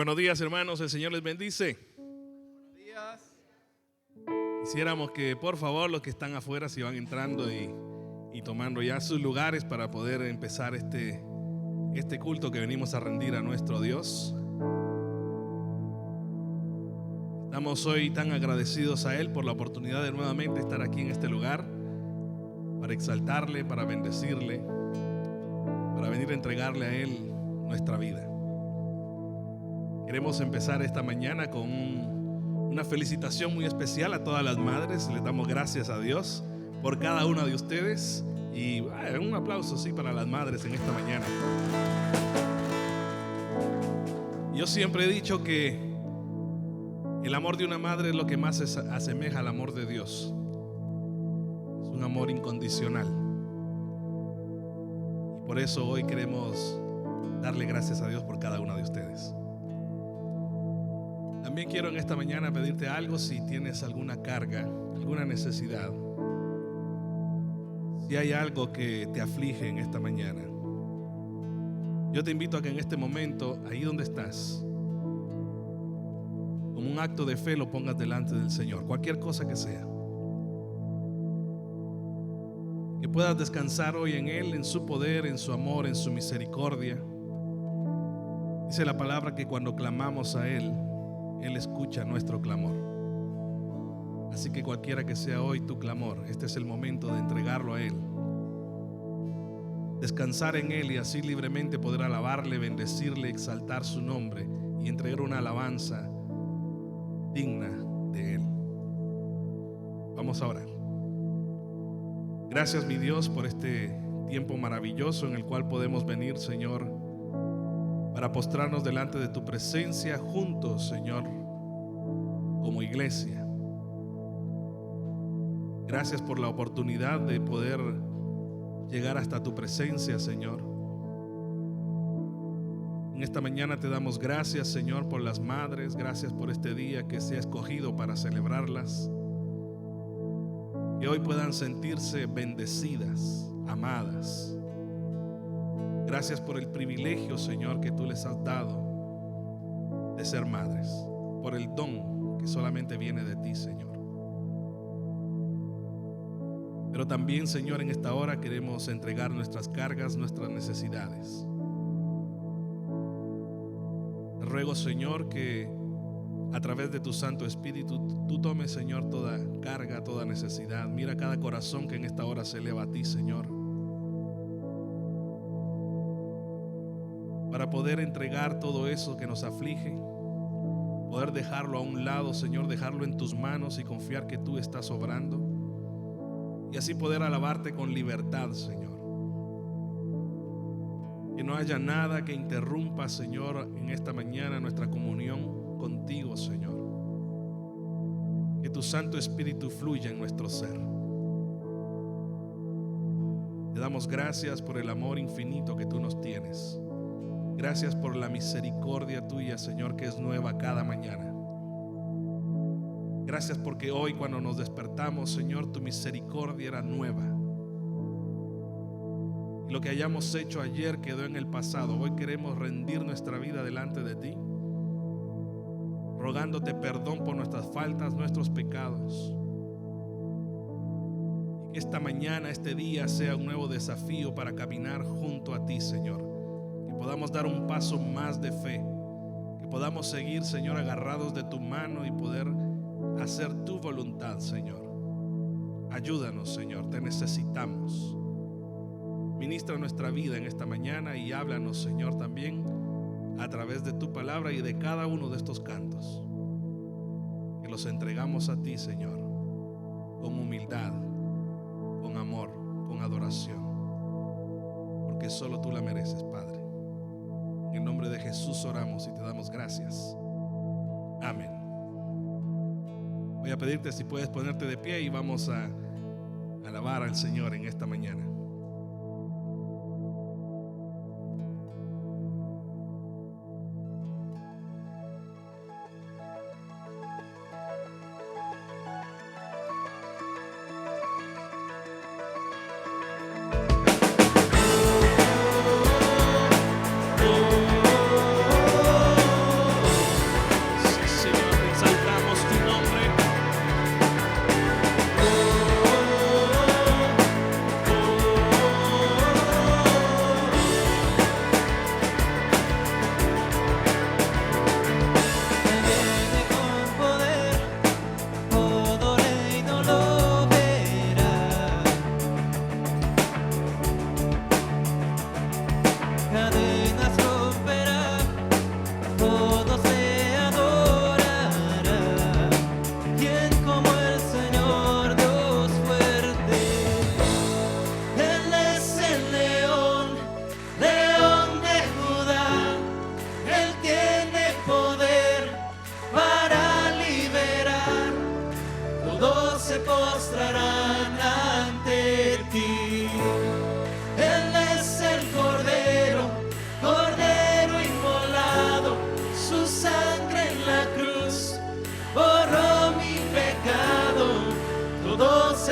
Buenos días, hermanos, el Señor les bendice. Buenos días. Quisiéramos que por favor los que están afuera se van entrando y tomando ya sus lugares para poder empezar este culto que venimos a rendir a nuestro Dios. Estamos hoy tan agradecidos a Él por la oportunidad de nuevamente estar aquí en este lugar para exaltarle, para bendecirle, para venir a entregarle a Él nuestra vida. Queremos empezar esta mañana con una felicitación muy especial a todas las madres. Les damos gracias a Dios por cada una de ustedes y un aplauso sí para las madres en esta mañana. Yo siempre he dicho que el amor de una madre es lo que más se asemeja al amor de Dios. Es un amor incondicional. Y por eso hoy queremos darle gracias a Dios por cada una de ustedes. También quiero en esta mañana pedirte algo. Si tienes alguna carga, alguna necesidad, si hay algo que te aflige en esta mañana, yo te invito a que en este momento, ahí donde estás, como un acto de fe, lo pongas delante del Señor, cualquier cosa que sea, que puedas descansar hoy en Él, en su poder, en su amor, en su misericordia. Dice la palabra que cuando clamamos a Él, Él escucha nuestro clamor. Así que cualquiera que sea hoy tu clamor, este es el momento de entregarlo a Él, descansar en Él y así libremente poder alabarle, bendecirle, exaltar su nombre y entregar una alabanza digna de Él. Vamos a orar. Gracias, mi Dios, por este tiempo maravilloso en el cual podemos venir, Señor, para postrarnos delante de tu presencia juntos, Señor, como iglesia. Gracias por la oportunidad de poder llegar hasta tu presencia, Señor. En esta mañana te damos gracias, Señor, por las madres. Gracias por este día que se ha escogido para celebrarlas. Que hoy puedan sentirse bendecidas, amadas. Gracias por el privilegio, Señor, que tú les has dado de ser madres, por el don que solamente viene de ti, Señor. Pero también, Señor, en esta hora queremos entregar nuestras cargas, nuestras necesidades. Te ruego, Señor, que a través de tu Santo Espíritu tú tomes, Señor, toda carga, toda necesidad. Mira cada corazón que en esta hora se eleva a ti, Señor, para poder entregar todo eso que nos aflige, poder dejarlo a un lado, Señor, dejarlo en tus manos y confiar que tú estás obrando, y así poder alabarte con libertad, Señor. Que no haya nada que interrumpa, Señor, en esta mañana nuestra comunión contigo, Señor. Que tu Santo Espíritu fluya en nuestro ser. Te damos gracias por el amor infinito que tú nos tienes. Gracias por la misericordia tuya, Señor, que es nueva cada mañana. Gracias porque hoy cuando nos despertamos, Señor, tu misericordia era nueva. Y lo que hayamos hecho ayer quedó en el pasado. Hoy queremos rendir nuestra vida delante de ti, rogándote perdón por nuestras faltas, nuestros pecados. Y que esta mañana, este día sea un nuevo desafío para caminar junto a ti, Señor. Que podamos dar un paso más de fe, que podamos seguir, Señor, agarrados de tu mano y poder hacer tu voluntad, Señor. Ayúdanos, Señor, te necesitamos. Ministra nuestra vida en esta mañana y háblanos, Señor, también a través de tu palabra y de cada uno de estos cantos, que los entregamos a ti, Señor, con humildad, con amor, con adoración, porque solo tú la mereces, Padre. En el nombre de Jesús oramos y te damos gracias. Amén. Voy a pedirte si puedes ponerte de pie y vamos a alabar al Señor en esta mañana.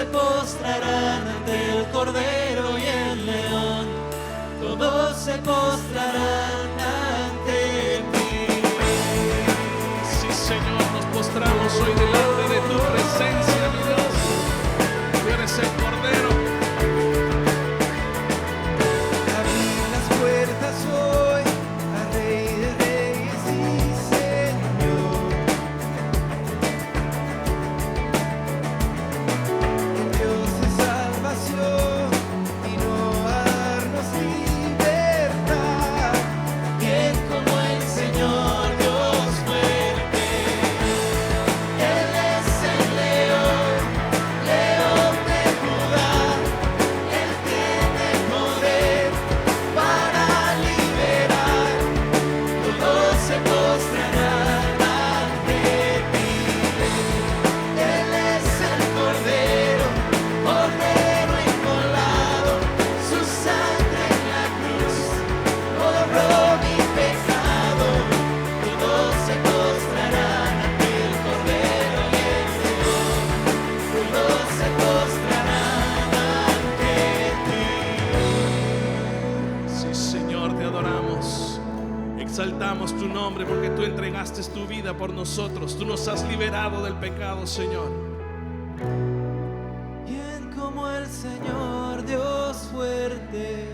se postrarán ante el Cordero y el León, todos se postrarán ante ti. Sí, Señor, nos postramos hoy delante de tu presencia, mi Dios. Tú eres el Cordero. Abrir las puertas hoy al Rey de Reyes y Señor. El Dios de salvación vino a darnos libertad. ¿Quién como el Señor Dios fuerte? Él es el león, león de Judá. Él tiene poder para liberar. Todos se postrarán ante ti. Él es el Cordero, Cordero inmolado. Su sangre en la cruz borró mi pecado. Todos se postrarán ante el Cordero y el León. Todos se postrarán ante ti. Sí, Señor, te adoramos. Exaltamos tu nombre porque tú entregaste tu vida por nosotros. Tú nos has liberado del pecado, Señor. ¿Quién como el Señor Dios fuerte?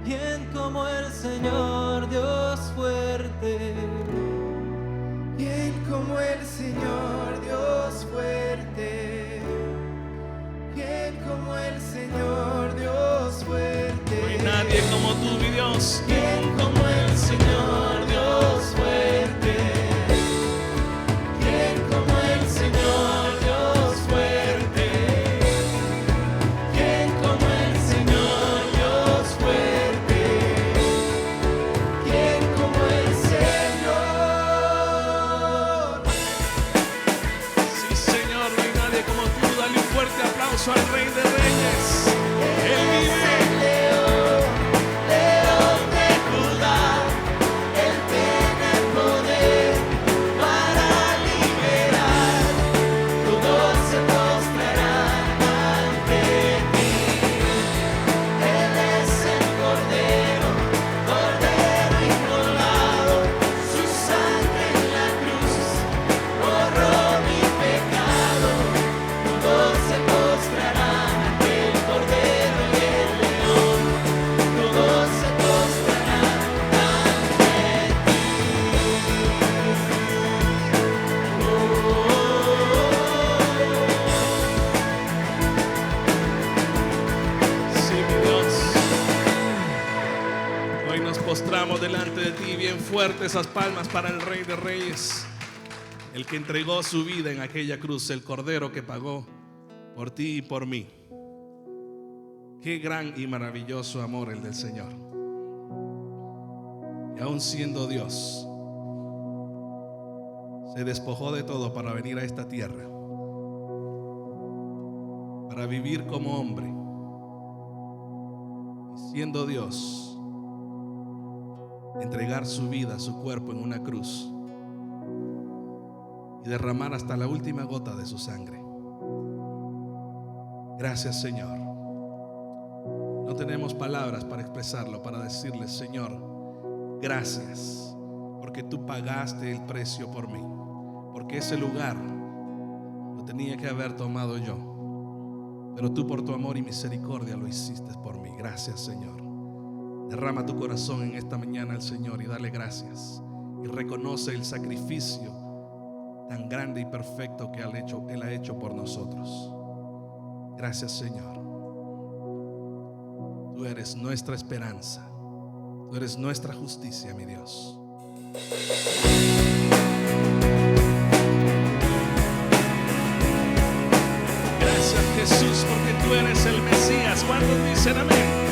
¿Quién como el Señor Dios fuerte? ¿Quién como el Señor Dios fuerte? ¿Quién como el Señor Dios fuerte? No hay nadie como tú, mi Dios. ¿Quién como el Señor Dios fuerte? ¿Quién como el Señor Dios fuerte? ¿Quién como el Señor Dios fuerte? ¿Quién como el Señor? Sí, Señor, no hay nadie como tú. Dale un fuerte aplauso al Rey de Reyes. Él vive. León, león de Judá, Él tiene poder para liberar. Todos se postrarán ante ti. Él es el Cordero, Cordero inmolado. Su sangre en la cruz borró mi pecado. Todos se postrarán ante el Cordero y el León. Todos se postrarán ante ti. Sí, mi Dios. Hoy nos postramos delante de ti, bien fuerte esas palmas para el Rey de Reyes, el que entregó su vida en aquella cruz, el Cordero que pagó por ti y por mí. Qué gran y maravilloso amor el del Señor. Y aún siendo Dios, se despojó de todo para venir a esta tierra, para vivir como hombre. Y siendo Dios, entregar su vida, su cuerpo en una cruz y derramar hasta la última gota de su sangre. Gracias, Señor. No tenemos palabras para expresarlo, para decirle: Señor, gracias, porque tú pagaste el precio por mí, porque ese lugar lo tenía que haber tomado yo, pero tú por tu amor y misericordia lo hiciste por mí. Gracias, Señor. Derrama tu corazón en esta mañana al Señor y dale gracias, y reconoce el sacrificio tan grande y perfecto que Él ha hecho por nosotros. Gracias, Señor. Tú eres nuestra esperanza, tú eres nuestra justicia, mi Dios. Gracias, Jesús, porque tú eres el Mesías. ¿Cuántos dicen amén?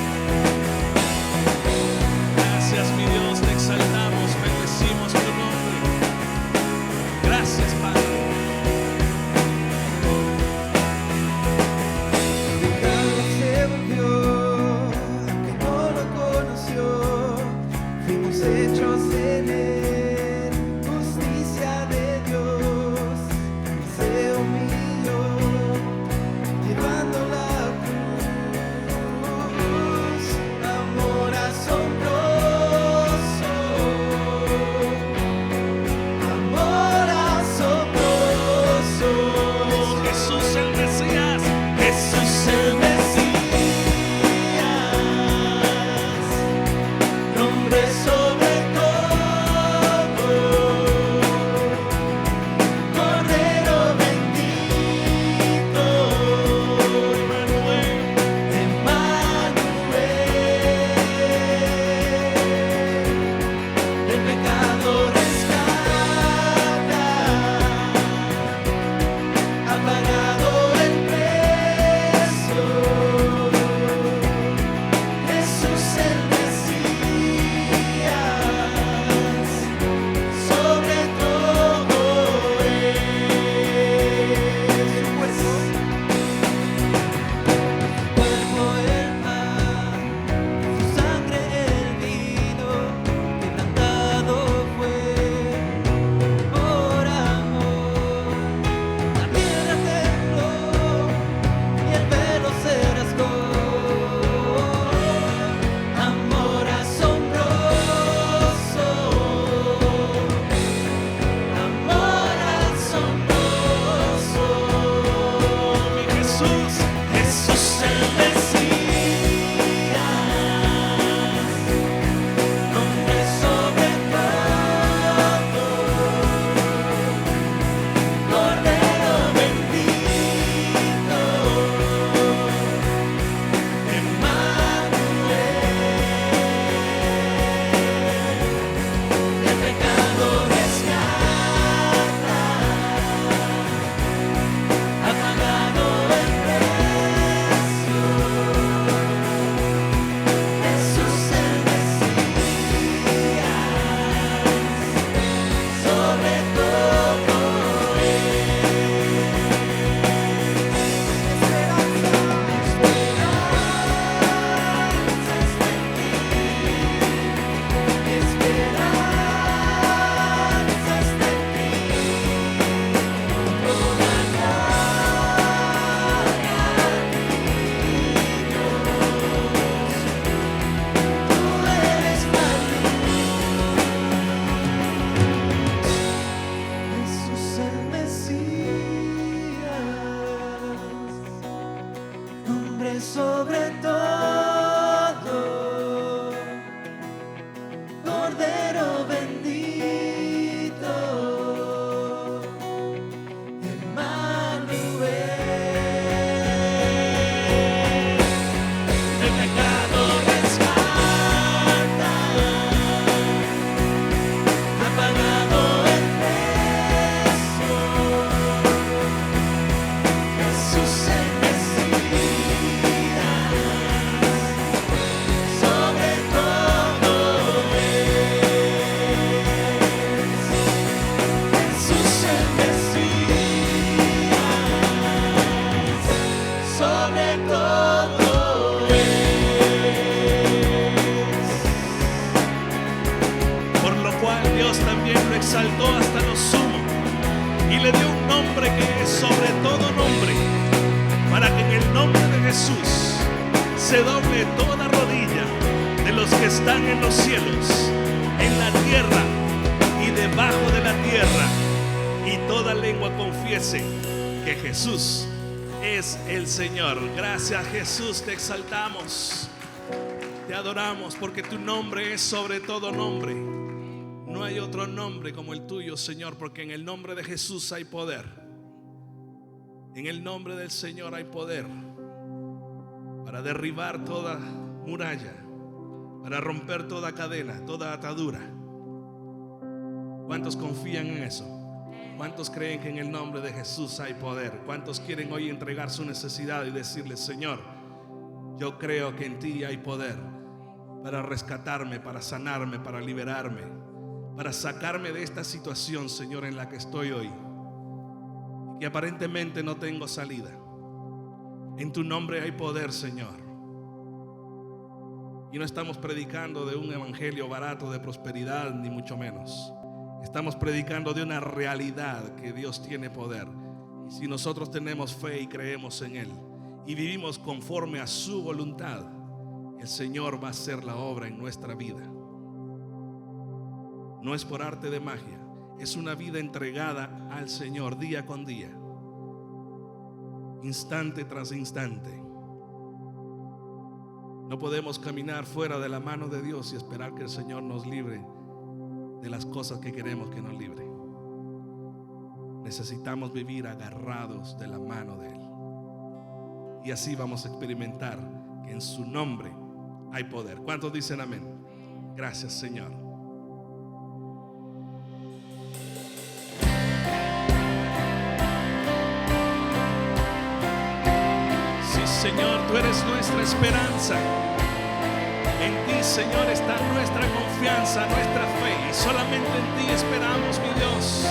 Gracias, mi Dios, te exaltamos, bendecimos tu nombre. Gracias, Padre. Pecado se volvió, aunque no lo conoció. Fuimos hechos en él, justicia de Dios. Se humilló, también lo exaltó hasta lo sumo y le dio un nombre que es sobre todo nombre, para que en el nombre de Jesús se doble toda rodilla de los que están en los cielos, en la tierra y debajo de la tierra, y toda lengua confiese que Jesús es el Señor. Gracias, Jesús, te exaltamos, te adoramos, porque tu nombre es sobre todo nombre. No hay otro nombre como el tuyo, Señor, porque en el nombre de Jesús hay poder. En el nombre del Señor hay poder para derribar toda muralla, para romper toda cadena, toda atadura. ¿Cuántos confían en eso? ¿Cuántos creen que en el nombre de Jesús hay poder? ¿Cuántos quieren hoy entregar su necesidad y decirle: Señor, yo creo que en ti hay poder para rescatarme, para sanarme, para liberarme, para sacarme de esta situación, Señor, en la que estoy hoy, y que aparentemente no tengo salida? En tu nombre hay poder, Señor. Y no estamos predicando de un evangelio barato de prosperidad, ni mucho menos. Estamos predicando de una realidad, que Dios tiene poder. Y si nosotros tenemos fe y creemos en Él y vivimos conforme a su voluntad, el Señor va a hacer la obra en nuestra vida. No es por arte de magia, es una vida entregada al Señor día con día, instante tras instante. No podemos caminar fuera de la mano de Dios y esperar que el Señor nos libre de las cosas que queremos que nos libre. Necesitamos vivir agarrados de la mano de Él, y así vamos a experimentar que en su nombre hay poder. ¿Cuántos dicen amén? Gracias, Señor. Sí, Señor, tú eres nuestra esperanza. En ti, Señor, está nuestra confianza, nuestra fe, y solamente en ti esperamos, mi Dios.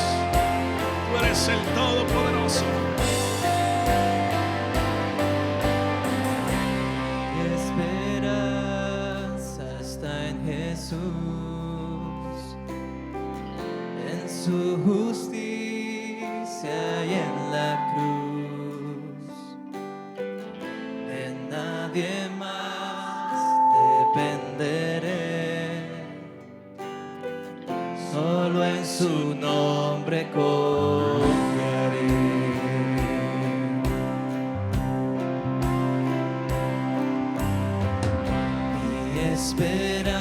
Tú eres el Todopoderoso. Mi esperanza está en Jesús, en su justicia y en la cruz. De nadie más dependeré, solo en su nombre confiaré. Mi esperanza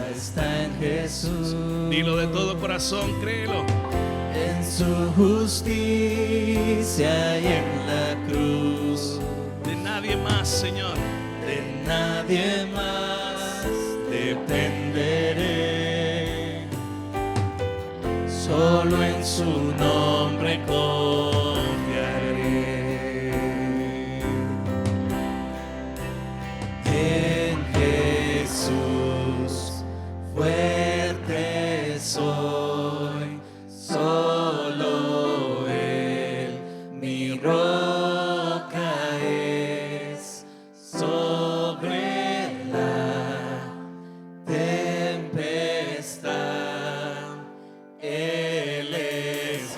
está en Jesús. Dilo de todo corazón, créelo. En su justicia y en la cruz. De nadie más, Señor. De nadie más dependeré, solo en su nombre confiaré. En Jesús fuerte soy, solo Él mi roca es. Sobre la tempestad Él es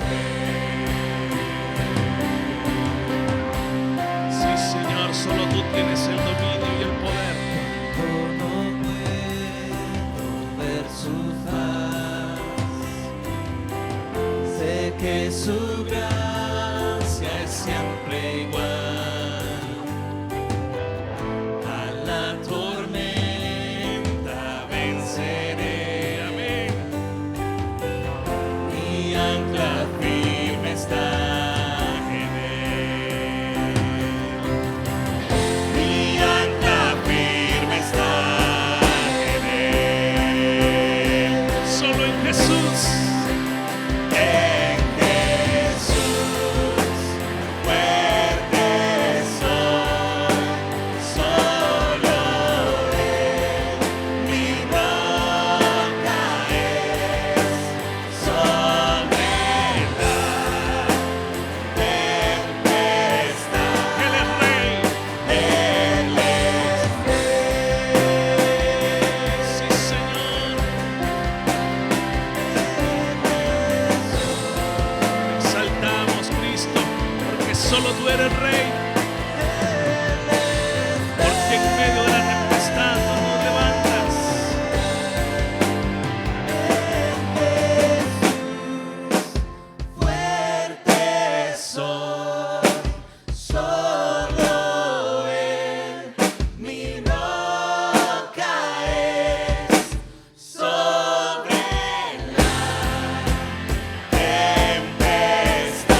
Sí, Señor, solo tú tienes el dominio y el poder. Cuando no puedo ver su faz, sé que su gracia es siempre igual. A la tormenta venceré, Amén. mi ancla firme está en Él. Mi ancla firme está en Él. Solo en Jesús. En Jesús fuerte soy, solo Él mi roca es. Sobre tú eres rey. Porque en medio de la tempestad tú nos levantas. Fuerte soy, solo Él, mi roca es sobre la tempestad.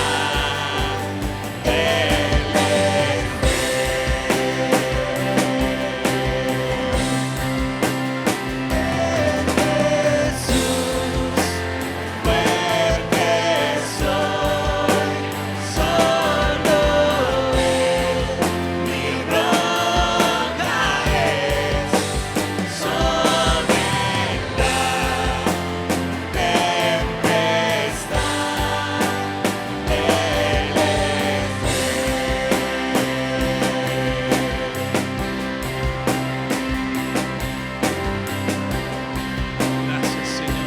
Gracias, Señor.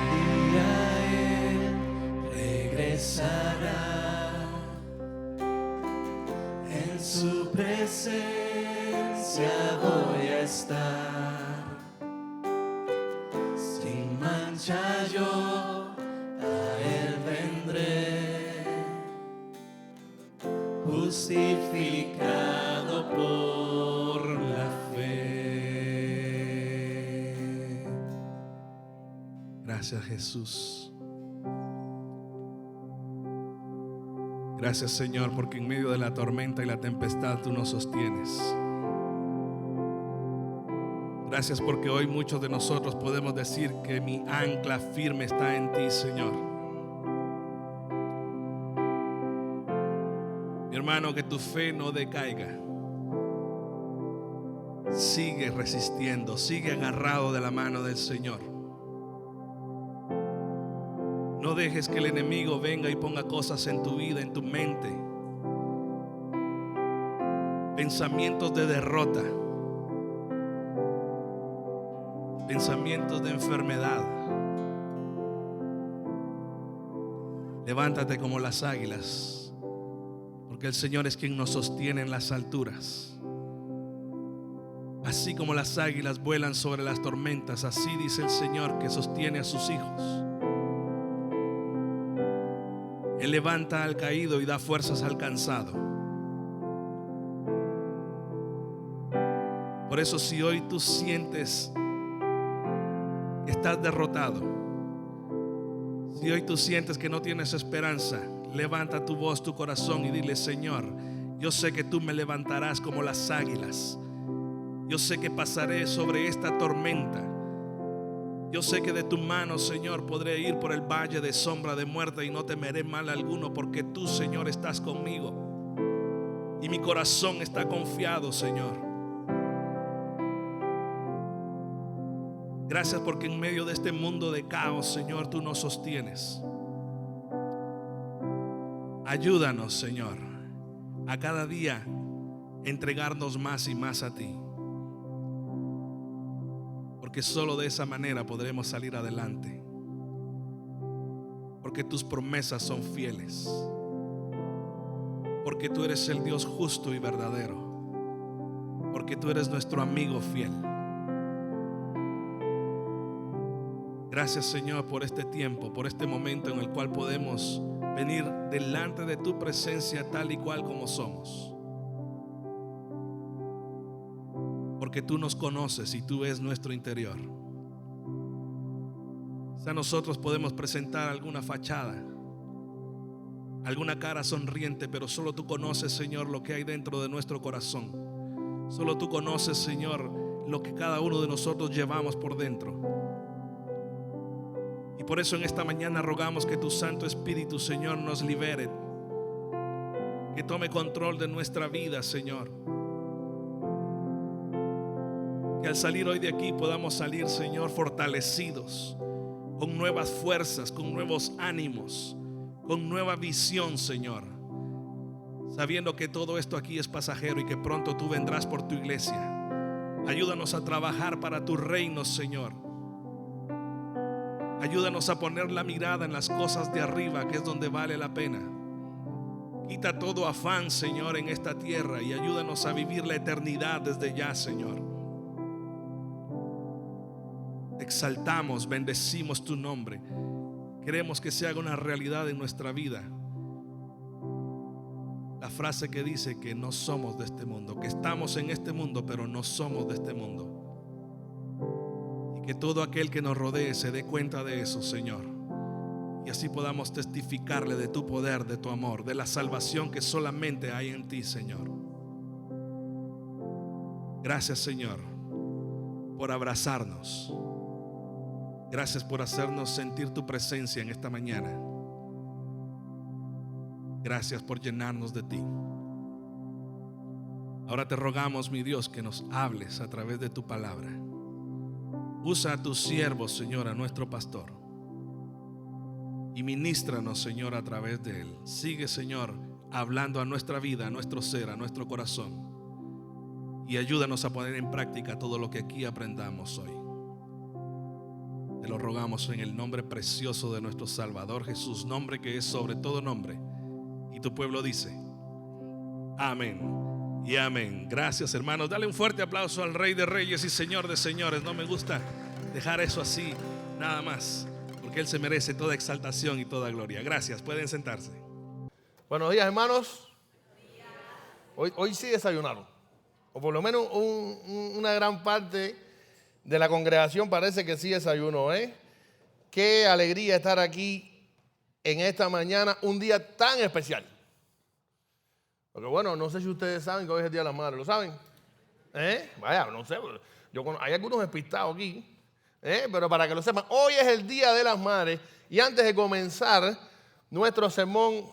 Un día Él regresará, en su presencia voy a estar. Sin mancha yo a Él vendré, justificado por la fe. Gracias, Jesús. Gracias, Señor, porque en medio de la tormenta y la tempestad tú nos sostienes. Gracias porque hoy muchos de nosotros podemos decir que mi ancla firme está en ti, Señor. Mi hermano, que tu fe no decaiga. Sigue resistiendo, sigue agarrado de la mano del Señor. No dejes que el enemigo venga y ponga cosas en tu vida, en tu mente. Pensamientos de derrota. Pensamientos de enfermedad. Levántate como las águilas, porque el Señor es quien nos sostiene en las alturas. Así como las águilas vuelan sobre las tormentas, así dice el Señor que sostiene a sus hijos. Él levanta al caído y da fuerzas al cansado. Por eso, si hoy tú sientes que estás derrotado, si hoy tú sientes que no tienes esperanza, levanta tu voz, tu corazón y dile: Señor, yo sé que tú me levantarás como las águilas. Yo sé que pasaré sobre esta tormenta. Yo sé que de tu mano, Señor, podré ir por el valle de sombra de muerte y no temeré mal alguno, porque tú, Señor, estás conmigo. Y mi corazón está confiado, Señor. Gracias porque en medio de este mundo de caos, Señor, tú nos sostienes. Ayúdanos, Señor, a cada día entregarnos más y más a ti. Porque solo de esa manera podremos salir adelante. Porque tus promesas son fieles. Porque tú eres el Dios justo y verdadero. Porque tú eres nuestro amigo fiel. Gracias, Señor, por este tiempo, por este momento en el cual podemos venir delante de tu presencia tal y cual como somos. Porque tú nos conoces y tú ves nuestro interior. Quizá nosotros podemos presentar alguna fachada, alguna cara sonriente, pero solo tú conoces, Señor, lo que hay dentro de nuestro corazón. Solo tú conoces, Señor, lo que cada uno de nosotros llevamos por dentro. Y por eso en esta mañana rogamos que tu Santo Espíritu, Señor, nos libere, que tome control de nuestra vida, Señor. Que al salir hoy de aquí podamos salir, Señor, fortalecidos, con nuevas fuerzas, con nuevos ánimos, con nueva visión, Señor, sabiendo que todo esto aquí es pasajero y que pronto tú vendrás por tu iglesia. Ayúdanos a trabajar para tu reino, Señor. Ayúdanos a poner la mirada en las cosas de arriba, que es donde vale la pena. Quita todo afán, Señor, en esta tierra y ayúdanos a vivir la eternidad desde ya, Señor. Te exaltamos, bendecimos tu nombre. Queremos que se haga una realidad en nuestra vida la frase que dice que no somos de este mundo, que estamos en este mundo, pero no somos de este mundo. Y que todo aquel que nos rodee se dé cuenta de eso, Señor. Y así podamos testificarle de tu poder, de tu amor, de la salvación que solamente hay en ti, Señor. Gracias, Señor, por abrazarnos. Gracias por hacernos sentir tu presencia en esta mañana. Gracias por llenarnos de ti. Ahora te rogamos, mi Dios, que nos hables a través de tu palabra. Usa a tus siervos, Señor, a nuestro pastor, y ministranos, Señor, a través de él. Sigue, Señor, hablando a nuestra vida, a nuestro ser, a nuestro corazón, y ayúdanos a poner en práctica todo lo que aquí aprendamos hoy. Te lo rogamos en el nombre precioso de nuestro Salvador Jesús, nombre que es sobre todo nombre. Y tu pueblo dice amén y amén. Gracias, hermanos. Dale un fuerte aplauso al Rey de Reyes y Señor de Señores. No me gusta dejar eso así nada más, porque Él se merece toda exaltación y toda gloria. Gracias, pueden sentarse. Buenos días, hermanos. Hoy sí desayunaron, o por lo menos una gran parte de la congregación parece que sí desayunó, ¿eh? Qué alegría estar aquí en esta mañana, un día tan especial. Porque bueno, no sé si ustedes saben que hoy es el Día de las Madres, ¿lo saben? Vaya, no sé, hay algunos despistados aquí, pero para que lo sepan, hoy es el Día de las Madres. Y antes de comenzar nuestro sermón,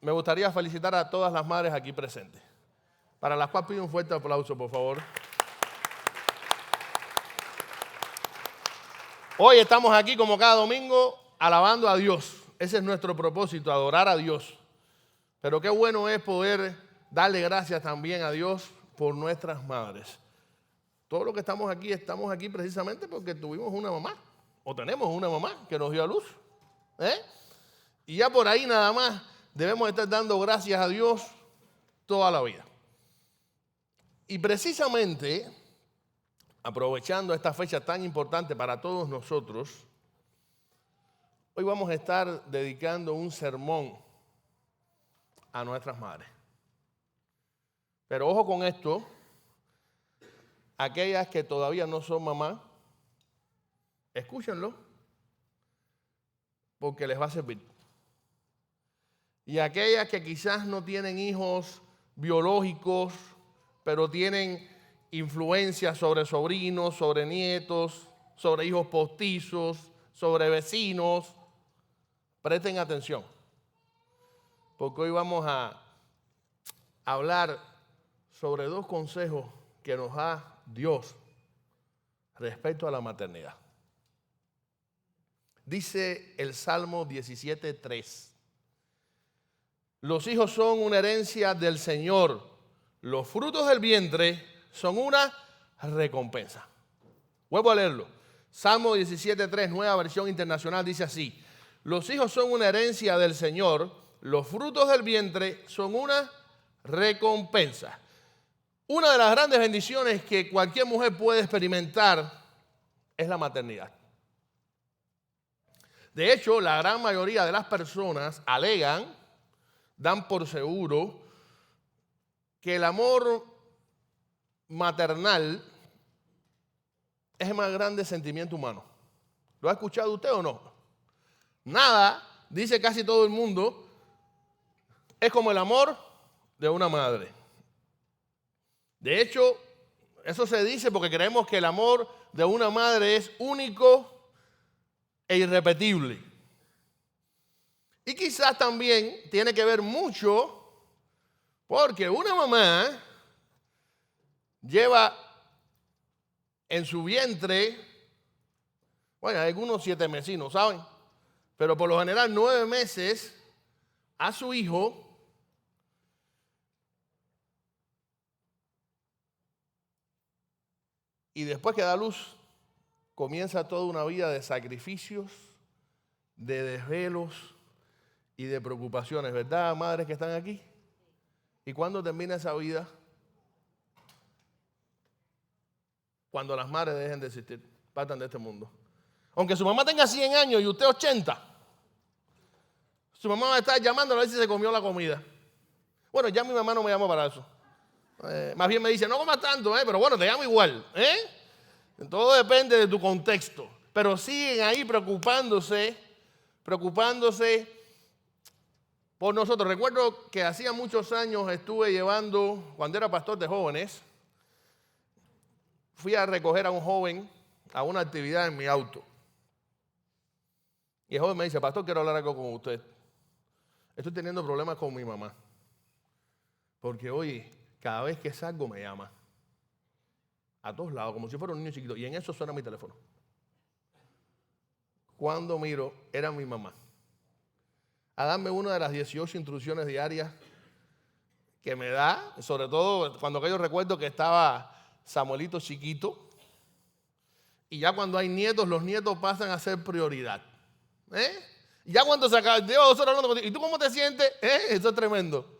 me gustaría felicitar a todas las madres aquí presentes, para las cuales pido un fuerte aplauso, por favor. Hoy estamos aquí como cada domingo alabando a Dios. Ese es nuestro propósito, adorar a Dios. Pero qué bueno es poder darle gracias también a Dios por nuestras madres. Todos los que estamos aquí precisamente porque tuvimos una mamá, o tenemos una mamá que nos dio a luz. Y ya por ahí nada más debemos estar dando gracias a Dios toda la vida. Y precisamente, aprovechando esta fecha tan importante para todos nosotros, hoy vamos a estar dedicando un sermón a nuestras madres. Pero ojo con esto, aquellas que todavía no son mamá, escúchenlo, porque les va a servir. Y aquellas que quizás no tienen hijos biológicos, pero tienen influencia sobre sobrinos, sobre nietos, sobre hijos postizos, sobre vecinos, presten atención, porque hoy vamos a hablar sobre dos consejos que nos da Dios respecto a la maternidad. Dice el Salmo 17:3: los hijos son una herencia del Señor, los frutos del vientre son una recompensa. Vuelvo a leerlo. Salmo 17:3, Nueva Versión Internacional, dice así: los hijos son una herencia del Señor, los frutos del vientre son una recompensa. Una de las grandes bendiciones que cualquier mujer puede experimentar es la maternidad. De hecho, la gran mayoría de las personas alegan, dan por seguro, que el amor maternal es el más grande sentimiento humano. ¿Lo ha escuchado usted o no? Nada, dice casi todo el mundo, es como el amor de una madre. De hecho, eso se dice porque creemos que el amor de una madre es único e irrepetible. Y quizás también tiene que ver mucho porque una mamá lleva en su vientre, bueno, algunos 7 mesinos, ¿saben? Pero por lo general 9 meses a su hijo. Y después que da luz, comienza toda una vida de sacrificios, de desvelos y de preocupaciones, ¿verdad, madres que están aquí? ¿Y cuándo termina esa vida? Cuando las madres dejen de existir, partan de este mundo. Aunque su mamá tenga 100 años y usted 80, su mamá va a estar llamándole a ver si se comió la comida. Bueno, ya mi mamá no me llama para eso. Más bien me dice, no comas tanto, pero bueno, te llamo igual. Todo depende de tu contexto. Pero siguen ahí preocupándose por nosotros. Recuerdo que hacía muchos años estuve llevando, cuando era pastor de jóvenes, fui a recoger a un joven a una actividad en mi auto. Y el joven me dice, pastor, quiero hablar algo con usted. Estoy teniendo problemas con mi mamá. Porque, oye, cada vez que salgo me llama. A todos lados, como si fuera un niño chiquito. Y en eso suena mi teléfono. Cuando miro, era mi mamá. A darme una de las 18 instrucciones diarias que me da, sobre todo cuando yo recuerdo que estaba Samuelito chiquito. Y ya cuando hay nietos, los nietos pasan a ser prioridad. Ya cuando se acaba, Dios, hablando contigo, ¿y tú cómo te sientes? Eso es tremendo.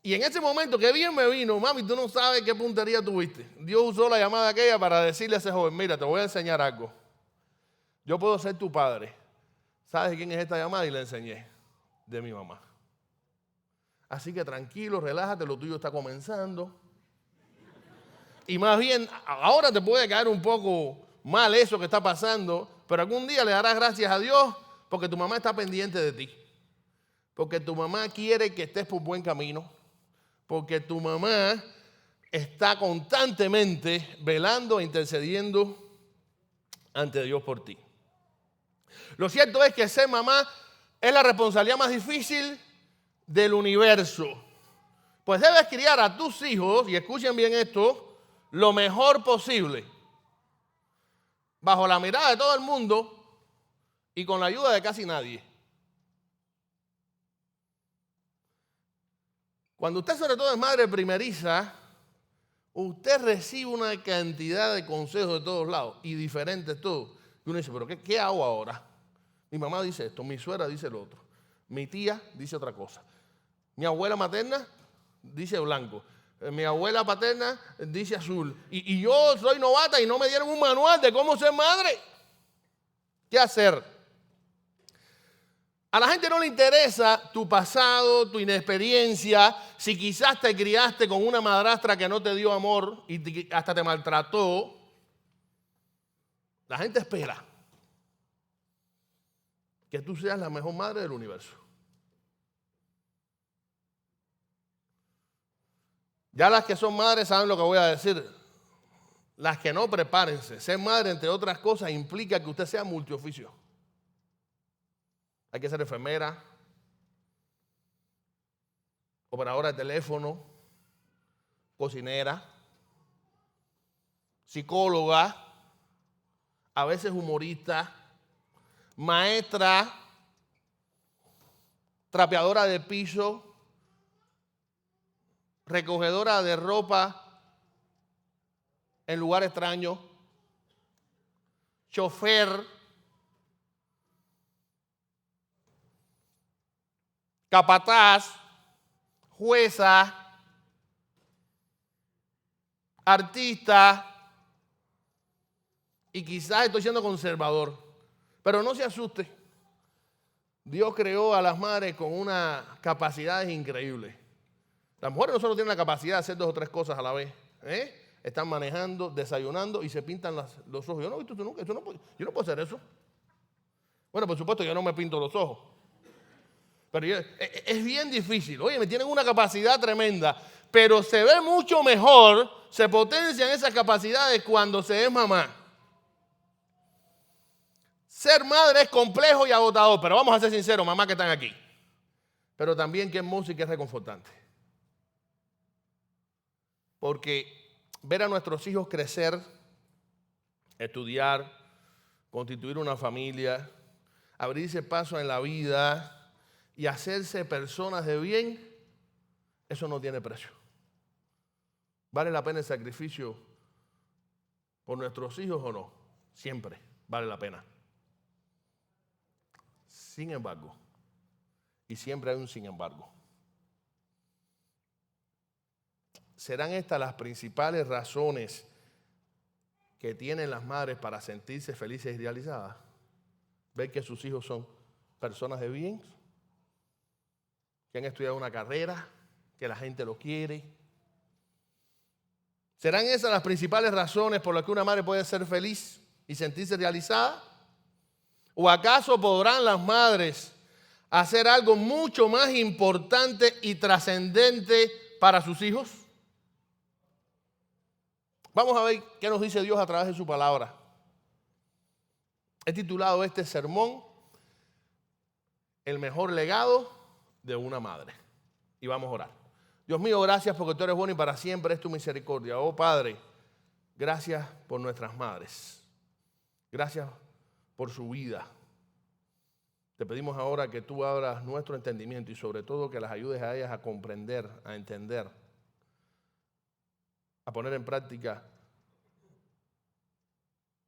Y en ese momento, que bien me vino, mami, tú no sabes qué puntería tuviste. Dios usó la llamada aquella para decirle a ese joven, mira, te voy a enseñar algo. Yo puedo ser tu padre. ¿Sabes quién es esta llamada? Y le enseñé, de mi mamá. Así que tranquilo, relájate, lo tuyo está comenzando. Y más bien, ahora te puede caer un poco mal eso que está pasando, pero algún día le darás gracias a Dios porque tu mamá está pendiente de ti. Porque tu mamá quiere que estés por buen camino. Porque tu mamá está constantemente velando e intercediendo ante Dios por ti. Lo cierto es que ser mamá es la responsabilidad más difícil del universo. Pues debes criar a tus hijos, y escuchen bien esto, lo mejor posible. Bajo la mirada de todo el mundo y con la ayuda de casi nadie. Cuando usted sobre todo es madre primeriza, usted recibe una cantidad de consejos de todos lados y diferentes todos. Y uno dice, pero ¿qué hago ahora? Mi mamá dice esto, mi suegra dice lo otro, mi tía dice otra cosa. Mi abuela materna dice blanco, mi abuela paterna dice azul. Y yo soy novata y no me dieron un manual de cómo ser madre. ¿Qué hacer? A la gente no le interesa tu pasado, tu inexperiencia, si quizás te criaste con una madrastra que no te dio amor y hasta te maltrató. La gente espera que tú seas la mejor madre del universo. Ya las que son madres saben lo que voy a decir. Las que no, prepárense. Ser madre, entre otras cosas, implica que usted sea multioficio. Hay que ser enfermera, operadora de teléfono, cocinera, psicóloga, a veces humorista, maestra, trapeadora de piso, recogedora de ropa en lugar extraño, chofer, capataz, jueza, artista, y quizás estoy siendo conservador, pero no se asuste. Dios creó a las madres con unas capacidades increíbles. Las mujeres no solo tienen la capacidad de hacer 2 o 3 cosas a la vez. Están manejando, desayunando y se pintan los ojos. Yo no he visto tú nunca. Yo no puedo hacer eso. Bueno, por supuesto, yo no me pinto los ojos. Pero es bien difícil. Oye, me tienen una capacidad tremenda. Pero se ve mucho mejor, se potencian esas capacidades cuando se es mamá. Ser madre es complejo y agotador. Pero vamos a ser sinceros, mamá que están aquí. Pero también qué hermoso y qué reconfortante. Porque ver a nuestros hijos crecer, estudiar, constituir una familia, abrirse paso en la vida y hacerse personas de bien, eso no tiene precio. ¿Vale la pena el sacrificio por nuestros hijos o no? Siempre vale la pena. Sin embargo, y siempre hay un sin embargo, ¿serán estas las principales razones que tienen las madres para sentirse felices y realizadas? Ver que sus hijos son personas de bien, que han estudiado una carrera, que la gente lo quiere. ¿Serán esas las principales razones por las que una madre puede ser feliz y sentirse realizada? ¿O acaso podrán las madres hacer algo mucho más importante y trascendente para sus hijos? Vamos a ver qué nos dice Dios a través de su palabra. He titulado este sermón El mejor legado de una madre. Y vamos a orar. Dios mío, gracias porque tú eres bueno y para siempre es tu misericordia. Oh Padre, gracias por nuestras madres. Gracias por su vida. Te pedimos ahora que tú abras nuestro entendimiento y sobre todo que las ayudes a ellas a comprender, a entender, a poner en práctica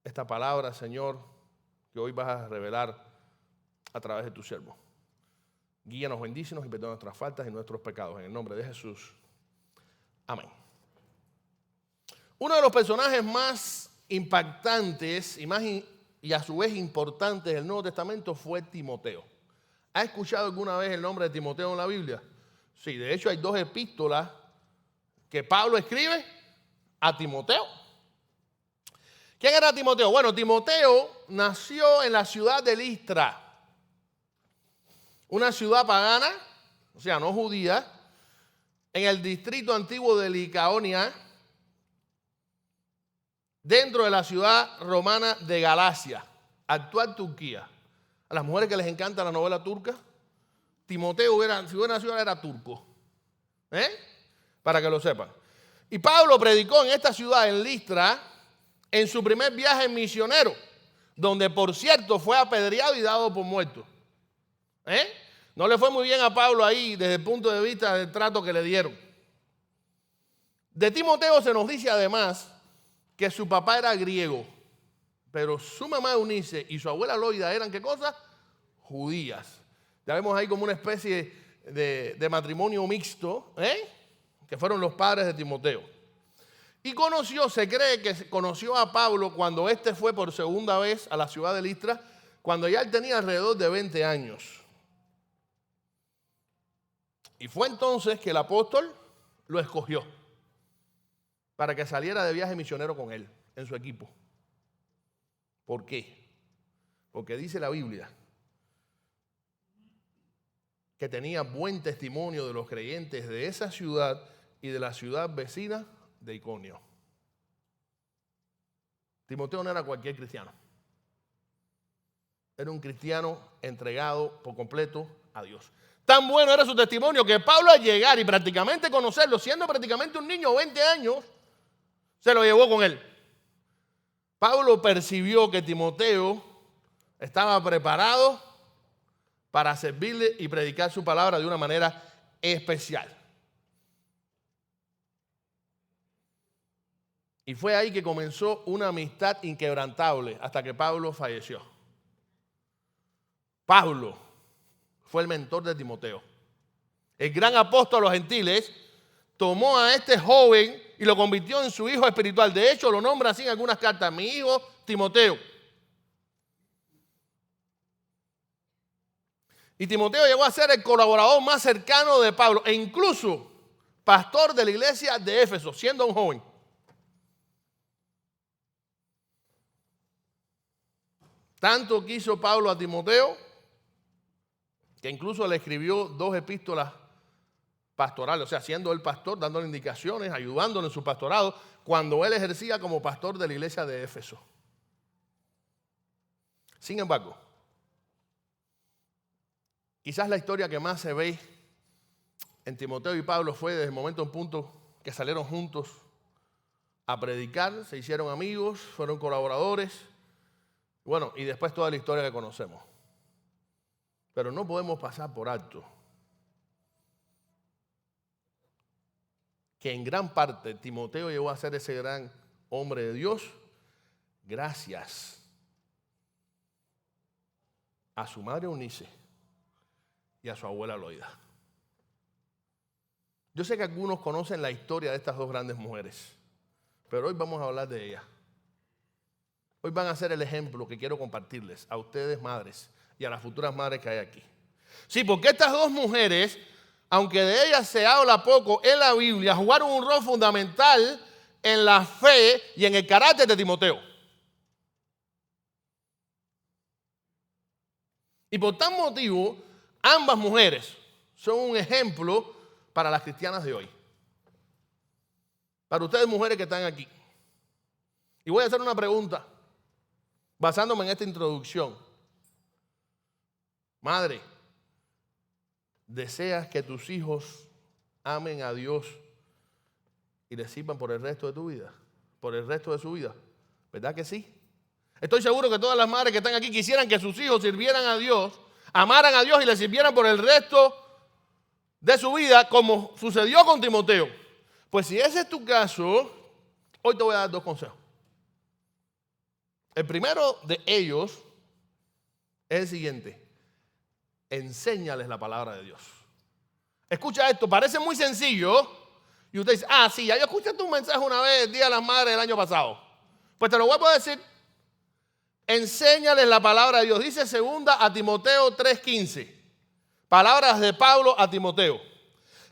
esta palabra, Señor, que hoy vas a revelar a través de tu siervo. Guíanos, bendícenos y perdona nuestras faltas y nuestros pecados. En el nombre de Jesús. Amén. Uno de los personajes más impactantes y a su vez importantes del Nuevo Testamento fue Timoteo. ¿Ha escuchado alguna vez el nombre de Timoteo en la Biblia? Sí, de hecho hay 2 epístolas que Pablo escribe a Timoteo. ¿Quién era Timoteo? Bueno, Timoteo nació en la ciudad de Listra, una ciudad pagana, o sea, no judía, en el distrito antiguo de Licaonia, dentro de la ciudad romana de Galacia, actual Turquía. A las mujeres que les encanta la novela turca, Timoteo, si hubiera nacido, era turco. Para que lo sepan. Y Pablo predicó en esta ciudad, en Listra, en su primer viaje misionero, donde por cierto fue apedreado y dado por muerto. No le fue muy bien a Pablo ahí desde el punto de vista del trato que le dieron. De Timoteo se nos dice además que su papá era griego, pero su mamá Eunice y su abuela Loida eran, ¿qué cosa? Judías. Ya vemos ahí como una especie de matrimonio mixto, que fueron los padres de Timoteo. Y se cree que conoció a Pablo cuando éste fue por segunda vez a la ciudad de Listra, cuando ya él tenía alrededor de 20 años. Y fue entonces que el apóstol lo escogió para que saliera de viaje misionero con él, en su equipo. ¿Por qué? Porque dice la Biblia que tenía buen testimonio de los creyentes de esa ciudad y de la ciudad vecina de Iconio. Timoteo no era cualquier cristiano. Era un cristiano entregado por completo a Dios. Tan bueno era su testimonio que Pablo, al llegar y prácticamente conocerlo, siendo prácticamente un niño de 20 años, se lo llevó con él. Pablo percibió que Timoteo estaba preparado para servirle y predicar su palabra de una manera especial. Y fue ahí que comenzó una amistad inquebrantable hasta que Pablo falleció. Pablo fue el mentor de Timoteo. El gran apóstol a los gentiles tomó a este joven y lo convirtió en su hijo espiritual. De hecho, lo nombra así en algunas cartas: mi hijo Timoteo. Y Timoteo llegó a ser el colaborador más cercano de Pablo e incluso pastor de la iglesia de Éfeso, siendo un joven. Tanto quiso Pablo a Timoteo que incluso le escribió 2 epístolas pastorales, o sea, siendo él pastor, dándole indicaciones, ayudándole en su pastorado, cuando él ejercía como pastor de la iglesia de Éfeso. Sin embargo, quizás la historia que más se ve en Timoteo y Pablo fue desde el momento en punto que salieron juntos a predicar, se hicieron amigos, fueron colaboradores, bueno, y después toda la historia que conocemos. Pero no podemos pasar por alto que en gran parte Timoteo llegó a ser ese gran hombre de Dios gracias a su madre Eunice y a su abuela Loida. Yo sé que algunos conocen la historia de estas dos grandes mujeres, pero hoy vamos a hablar de ellas. Hoy van a ser el ejemplo que quiero compartirles a ustedes, madres, y a las futuras madres que hay aquí. Sí, porque estas dos mujeres, aunque de ellas se habla poco en la Biblia, jugaron un rol fundamental en la fe y en el carácter de Timoteo. Y por tal motivo, ambas mujeres son un ejemplo para las cristianas de hoy. Para ustedes, mujeres que están aquí. Y voy a hacer una pregunta, basándome en esta introducción. Madre, ¿deseas que tus hijos amen a Dios y le sirvan por el resto de tu vida? Por el resto de su vida. ¿Verdad que sí? Estoy seguro que todas las madres que están aquí quisieran que sus hijos sirvieran a Dios, amaran a Dios y le sirvieran por el resto de su vida, como sucedió con Timoteo. Pues si ese es tu caso, hoy te voy a dar dos consejos. El primero de ellos es el siguiente: enséñales la palabra de Dios. Escucha esto, parece muy sencillo. Y usted dice, sí, ya yo escuché tu mensaje una vez, el Día de las Madres del año pasado. Pues te lo vuelvo a decir. Enséñales la palabra de Dios. Dice segunda a Timoteo 3:15. Palabras de Pablo a Timoteo.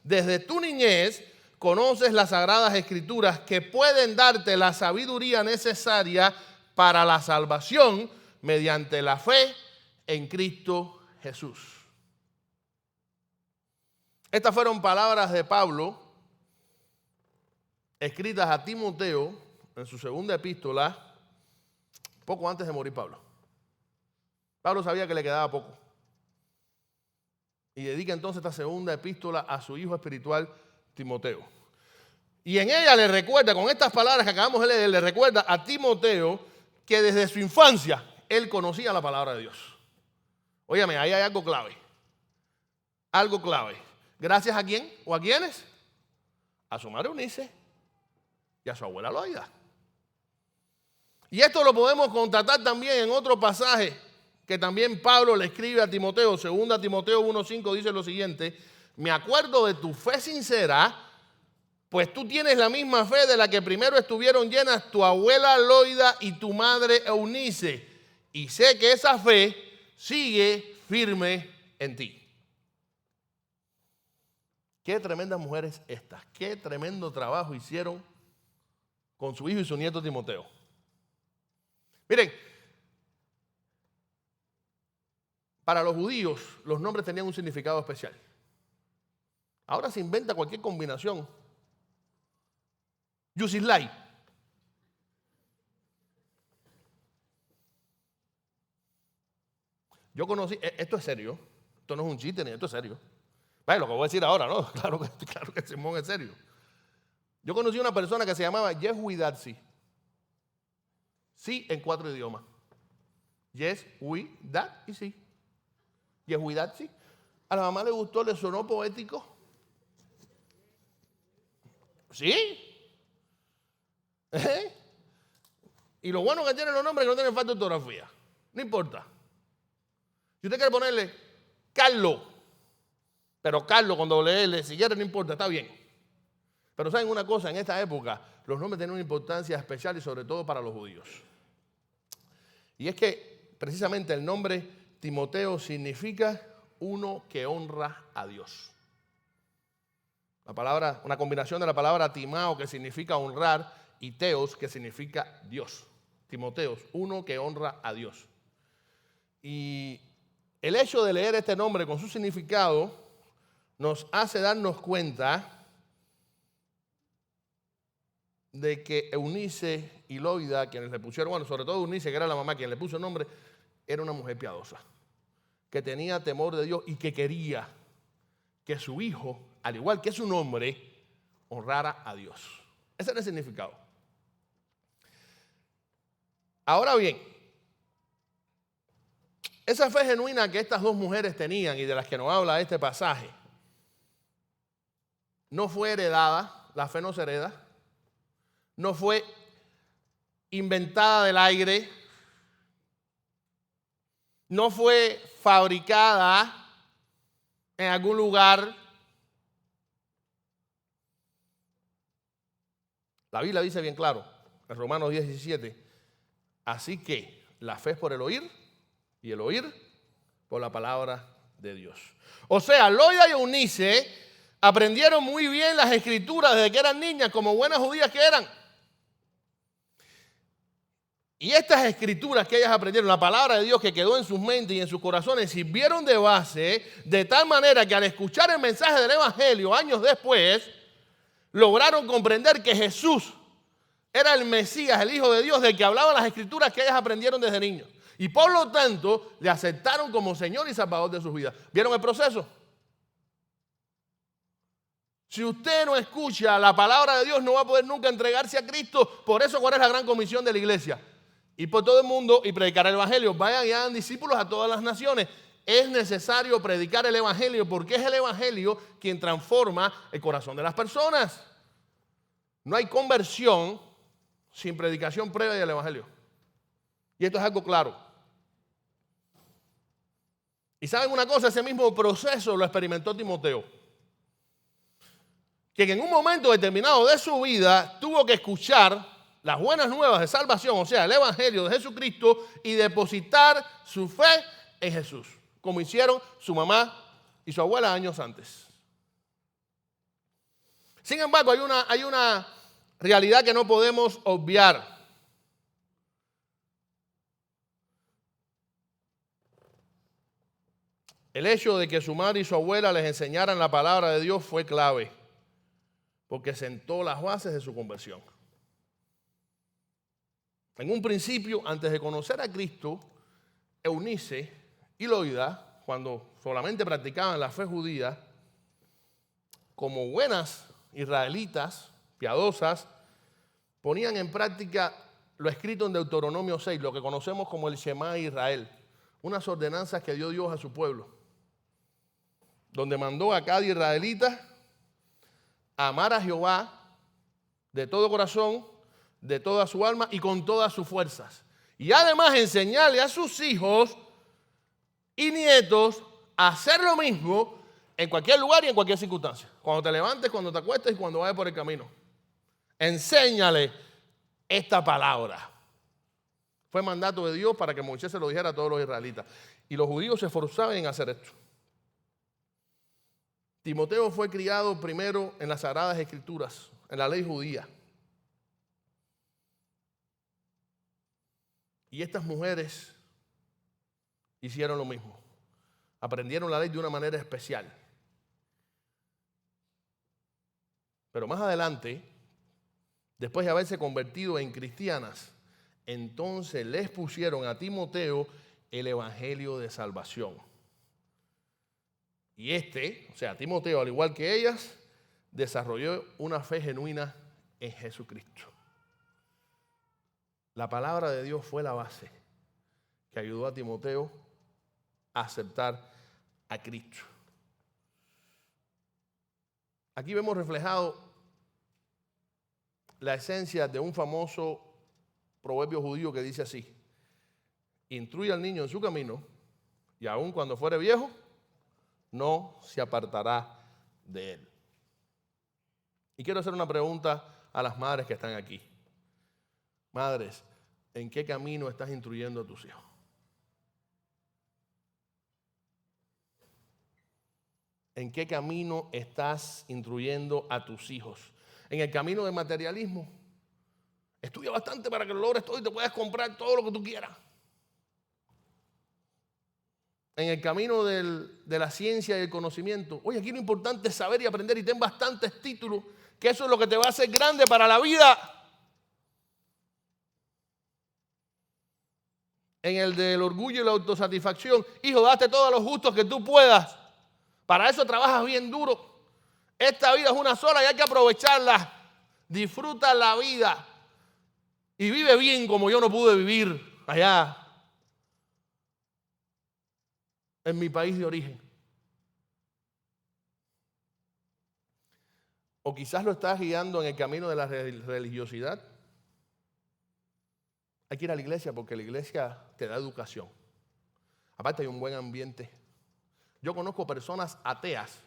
Desde tu niñez conoces las sagradas escrituras que pueden darte la sabiduría necesaria para la salvación mediante la fe en Cristo Jesús. Estas fueron palabras de Pablo escritas a Timoteo en su segunda epístola, poco antes de morir Pablo. Pablo sabía que le quedaba poco. Y dedica entonces esta segunda epístola a su hijo espiritual Timoteo. Y en ella le recuerda, con estas palabras que acabamos de leer, le recuerda a Timoteo que desde su infancia él conocía la palabra de Dios. Óyame, ahí hay algo clave. Algo clave. ¿Gracias a quién o a quiénes? A su madre Eunice y a su abuela Loida. Y esto lo podemos constatar también en otro pasaje que también Pablo le escribe a Timoteo. 2 Timoteo 1:5 dice lo siguiente: me acuerdo de tu fe sincera, pues tú tienes la misma fe de la que primero estuvieron llenas tu abuela Loida y tu madre Eunice, y sé que esa fe sigue firme en ti. Qué tremendas mujeres estas, qué tremendo trabajo hicieron con su hijo y su nieto Timoteo. Miren, para los judíos los nombres tenían un significado especial. Ahora se inventa cualquier combinación. Yusislai. Yo conocí, esto es serio, esto no es un chiste ni esto es serio. Vaya, lo que voy a decir ahora, ¿no? Claro que Simón es serio. Yo conocí a una persona que se llamaba Yehuidatsi. Sí, en 4 idiomas. Yes, we, that y sí. Yehuidatsi. A la mamá le gustó, le sonó poético. ¿Sí? Y lo bueno que tienen los nombres es que no tienen falta de ortografía. No importa. Si usted quiere ponerle Carlos, pero Carlos con doble L, si quiere no importa, está bien. Pero saben una cosa, en esta época los nombres tienen una importancia especial y sobre todo para los judíos. Y es que precisamente el nombre Timoteo significa uno que honra a Dios. La palabra, una combinación de la palabra timao, que significa honrar, y teos, que significa Dios. Timoteos, uno que honra a Dios. Y el hecho de leer este nombre con su significado nos hace darnos cuenta de que Eunice y Loida, quienes le pusieron, bueno, sobre todo Eunice, que era la mamá quien le puso el nombre, era una mujer piadosa, que tenía temor de Dios y que quería que su hijo, al igual que su nombre, honrara a Dios. Ese era el significado. Ahora bien, esa fe genuina que estas dos mujeres tenían y de las que nos habla este pasaje, no fue heredada, la fe no se hereda, no fue inventada del aire, no fue fabricada en algún lugar. La Biblia dice bien claro, en Romanos 10:17, así que la fe es por el oír y el oír por la palabra de Dios. O sea, Loida y Eunice aprendieron muy bien las escrituras desde que eran niñas, como buenas judías que eran. Y estas escrituras que ellas aprendieron, la palabra de Dios que quedó en sus mentes y en sus corazones, sirvieron de base de tal manera que al escuchar el mensaje del Evangelio años después, lograron comprender que Jesús era el Mesías, el Hijo de Dios, del que hablaban las escrituras que ellas aprendieron desde niños. Y por lo tanto, le aceptaron como Señor y Salvador de sus vidas. ¿Vieron el proceso? Si usted no escucha la palabra de Dios, no va a poder nunca entregarse a Cristo. Por eso, ¿cuál es la gran comisión de la iglesia? Ir por todo el mundo y predicar el Evangelio. Vayan y hagan discípulos a todas las naciones. Es necesario predicar el Evangelio porque es el Evangelio quien transforma el corazón de las personas. No hay conversión sin predicación previa del Evangelio. Y esto es algo claro. Y saben una cosa, ese mismo proceso lo experimentó Timoteo. Que en un momento determinado de su vida tuvo que escuchar las buenas nuevas de salvación, o sea, el Evangelio de Jesucristo, y depositar su fe en Jesús, como hicieron su mamá y su abuela años antes. Sin embargo, hay una realidad que no podemos obviar. El hecho de que su madre y su abuela les enseñaran la palabra de Dios fue clave, porque sentó las bases de su conversión. En un principio, antes de conocer a Cristo, Eunice y Loida, cuando solamente practicaban la fe judía, como buenas israelitas, piadosas, ponían en práctica lo escrito en Deuteronomio 6, lo que conocemos como el Shema Israel, unas ordenanzas que dio Dios a su pueblo, donde mandó a cada israelita a amar a Jehová de todo corazón, de toda su alma y con todas sus fuerzas. Y además enseñarle a sus hijos y nietos a hacer lo mismo en cualquier lugar y en cualquier circunstancia. Cuando te levantes, cuando te acuestes y cuando vayas por el camino. Enséñale esta palabra. Fue mandato de Dios para que Moisés se lo dijera a todos los israelitas. Y los judíos se esforzaban en hacer esto. Timoteo fue criado primero en las Sagradas Escrituras, en la ley judía. Y estas mujeres hicieron lo mismo. Aprendieron la ley de una manera especial. Pero más adelante, después de haberse convertido en cristianas, entonces les pusieron a Timoteo el evangelio de salvación. Y o sea, Timoteo, al igual que ellas, desarrolló una fe genuina en Jesucristo. La palabra de Dios fue la base que ayudó a Timoteo a aceptar a Cristo. Aquí vemos reflejado la esencia de un famoso proverbio judío que dice así: instruye al niño en su camino y aun cuando fuere viejo, no se apartará de él. Y quiero hacer una pregunta a las madres que están aquí. Madres, ¿en qué camino estás instruyendo a tus hijos? ¿En qué camino estás instruyendo a tus hijos? ¿En el camino del materialismo? Estudia bastante para que lo logres todo y te puedas comprar todo lo que tú quieras. En el camino de la ciencia y el conocimiento. Oye, aquí lo importante es saber y aprender y ten bastantes títulos, que eso es lo que te va a hacer grande para la vida. En el del orgullo y la autosatisfacción. Hijo, date todos los gustos que tú puedas. Para eso trabajas bien duro. Esta vida es una sola y hay que aprovecharla. Disfruta la vida. Y vive bien como yo no pude vivir allá en mi país de origen. O quizás lo estás guiando en el camino de la religiosidad. Hay que ir a la iglesia porque la iglesia te da educación. Aparte hay un buen ambiente. Yo conozco personas ateas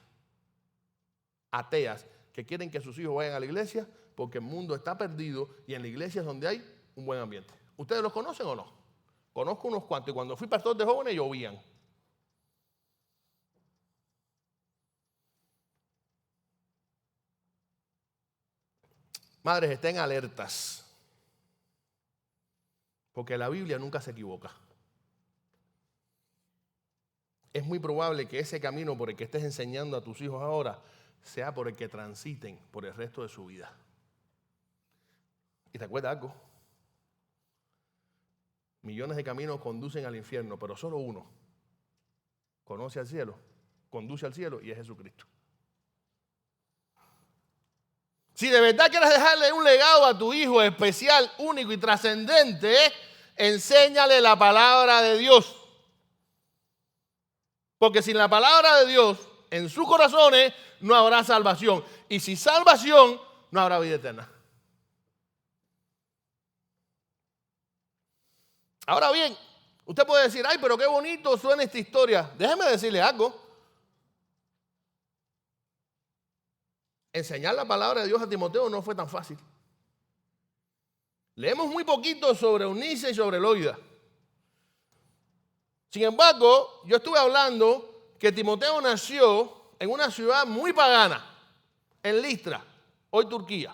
que quieren que sus hijos vayan a la iglesia porque el mundo está perdido y en la iglesia es donde hay un buen ambiente. ¿Ustedes los conocen o no? Conozco unos cuantos y cuando fui pastor de jóvenes llovían. Madres, estén alertas, porque la Biblia nunca se equivoca. Es muy probable que ese camino por el que estés enseñando a tus hijos ahora sea por el que transiten por el resto de su vida. ¿Y te acuerdas algo? Millones de caminos conducen al infierno, pero solo uno conoce al cielo, conduce al cielo y es Jesucristo. Si de verdad quieres dejarle un legado a tu hijo especial, único y trascendente, enséñale la palabra de Dios. Porque sin la palabra de Dios en sus corazones no habrá salvación. Y sin salvación no habrá vida eterna. Ahora bien, usted puede decir, ay, pero qué bonito suena esta historia. Déjeme decirle algo. Enseñar la palabra de Dios a Timoteo no fue tan fácil. Leemos muy poquito sobre Eunice y sobre Loida. Sin embargo, yo estuve hablando que Timoteo nació en una ciudad muy pagana, en Listra, hoy Turquía.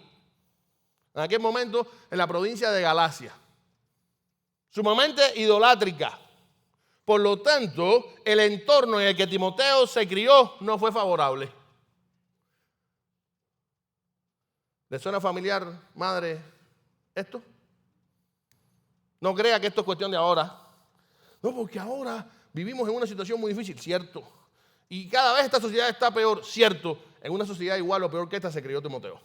En aquel momento en la provincia de Galacia. Sumamente idolátrica. Por lo tanto, el entorno en el que Timoteo se crió no fue favorable. ¿Le suena familiar, madre, esto? No crea que esto es cuestión de ahora. No, porque ahora vivimos en una situación muy difícil, cierto. Y cada vez esta sociedad está peor, cierto. En una sociedad igual o peor que esta se crió Timoteo.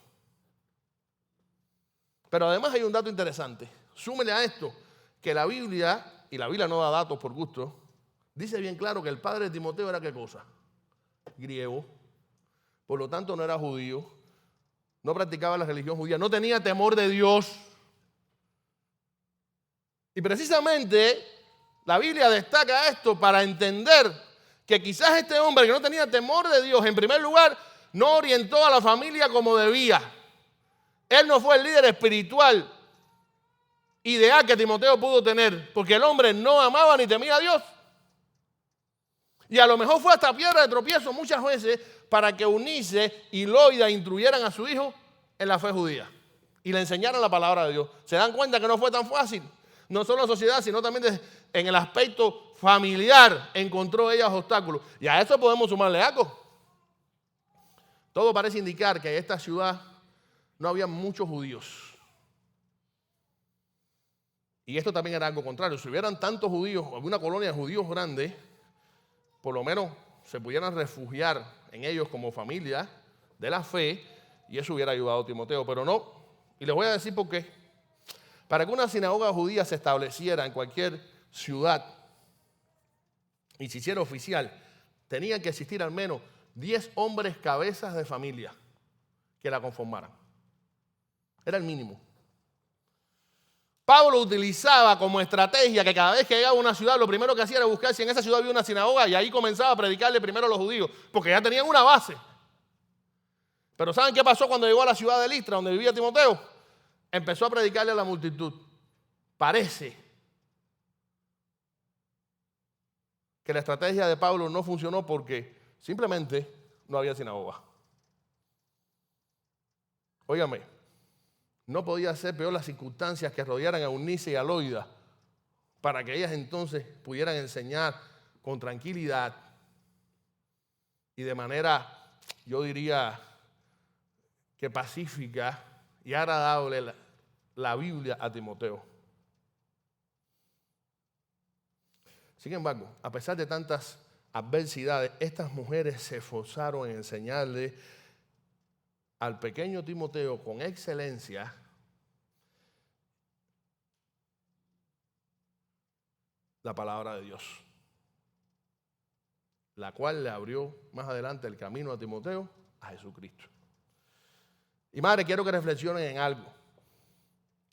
Pero además hay un dato interesante. Súmele a esto que la Biblia, y la Biblia no da datos por gusto, dice bien claro que el padre de Timoteo era ¿qué cosa? Griego. Por lo tanto no era judío. No practicaba la religión judía, no tenía temor de Dios. Y precisamente la Biblia destaca esto para entender que quizás este hombre que no tenía temor de Dios, en primer lugar, no orientó a la familia como debía. Él no fue el líder espiritual ideal que Timoteo pudo tener, porque el hombre no amaba ni temía a Dios. Y a lo mejor fue hasta piedra de tropiezo muchas veces para que Eunice y Loida instruyeran a su hijo en la fe judía y le enseñaran la palabra de Dios. ¿Se dan cuenta que no fue tan fácil? No solo en la sociedad, sino también en el aspecto familiar encontró ella obstáculos. Y a eso podemos sumarle algo. Todo parece indicar que en esta ciudad no había muchos judíos. Y esto también era algo contrario. Si hubieran tantos judíos, alguna colonia de judíos grande, por lo menos se pudieran refugiar en ellos como familia de la fe, y eso hubiera ayudado a Timoteo, pero no. Y les voy a decir por qué. Para que una sinagoga judía se estableciera en cualquier ciudad y se hiciera oficial, tenían que existir al menos 10 hombres cabezas de familia que la conformaran. Era el mínimo. Pablo utilizaba como estrategia que cada vez que llegaba a una ciudad, lo primero que hacía era buscar si en esa ciudad había una sinagoga y ahí comenzaba a predicarle primero a los judíos, porque ya tenían una base. Pero ¿saben qué pasó cuando llegó a la ciudad de Listra, donde vivía Timoteo? Empezó a predicarle a la multitud. Parece que la estrategia de Pablo no funcionó porque simplemente no había sinagoga. Óigame. No podía ser peor las circunstancias que rodearan a Eunice y a Loida para que ellas entonces pudieran enseñar con tranquilidad y de manera, yo diría, que pacífica y agradable la Biblia a Timoteo. Sin embargo, a pesar de tantas adversidades, estas mujeres se esforzaron en enseñarle al pequeño Timoteo con excelencia la palabra de Dios, la cual le abrió más adelante el camino a Timoteo a Jesucristo. Y madre, quiero que reflexionen en algo.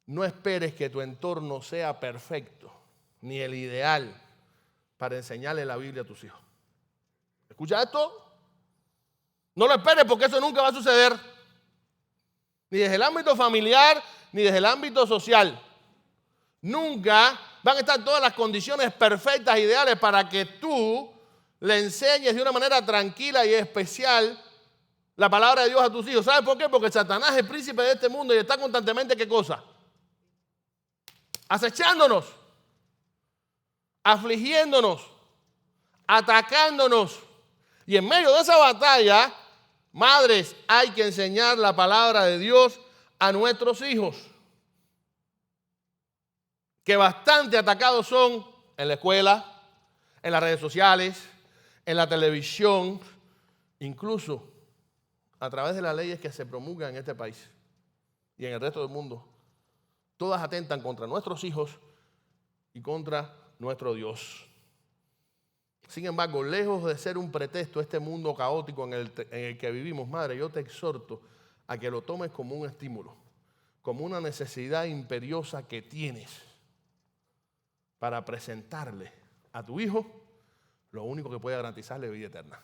No esperes que tu entorno sea perfecto, ni el ideal, para enseñarle la Biblia a tus hijos. ¿Escucha esto? No lo esperes porque eso nunca va a suceder. Ni desde el ámbito familiar, ni desde el ámbito social. Nunca van a estar todas las condiciones perfectas, ideales para que tú le enseñes de una manera tranquila y especial la palabra de Dios a tus hijos. ¿Sabes por qué? Porque Satanás es el príncipe de este mundo y está constantemente, ¿qué cosa? Acechándonos, afligiéndonos, atacándonos. Y en medio de esa batalla, madres, hay que enseñar la palabra de Dios a nuestros hijos. Que bastante atacados son en la escuela, en las redes sociales, en la televisión, incluso a través de las leyes que se promulgan en este país y en el resto del mundo. Todas atentan contra nuestros hijos y contra nuestro Dios. Sin embargo, lejos de ser un pretexto este mundo caótico en el que vivimos, madre, yo te exhorto a que lo tomes como un estímulo, como una necesidad imperiosa que tienes para presentarle a tu hijo lo único que puede garantizarle vida eterna: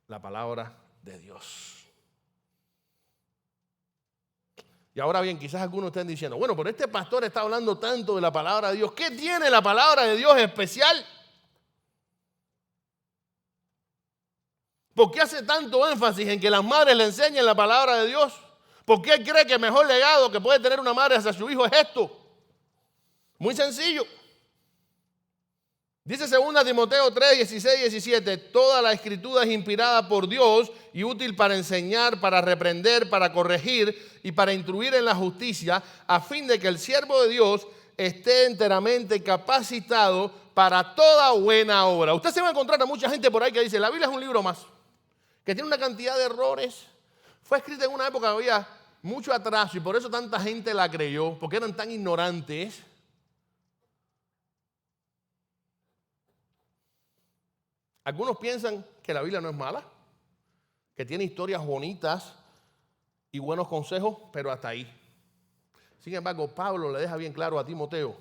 la palabra de Dios. Y ahora bien, quizás algunos estén diciendo, bueno, pero este pastor está hablando tanto de la palabra de Dios. ¿Qué tiene la palabra de Dios especial? ¿Por qué hace tanto énfasis en que las madres le enseñen la palabra de Dios? ¿Por qué cree que el mejor legado que puede tener una madre hacia su hijo es esto? Muy sencillo. Dice 2 Timoteo 3, 16 y 17, toda la escritura es inspirada por Dios y útil para enseñar, para reprender, para corregir y para instruir en la justicia, a fin de que el siervo de Dios esté enteramente capacitado para toda buena obra. Usted se va a encontrar a mucha gente por ahí que dice, la Biblia es un libro más, que tiene una cantidad de errores. Fue escrita en una época que había mucho atraso y por eso tanta gente la creyó, porque eran tan ignorantes. Algunos piensan que la Biblia no es mala, que tiene historias bonitas y buenos consejos, pero hasta ahí. Sin embargo, Pablo le deja bien claro a Timoteo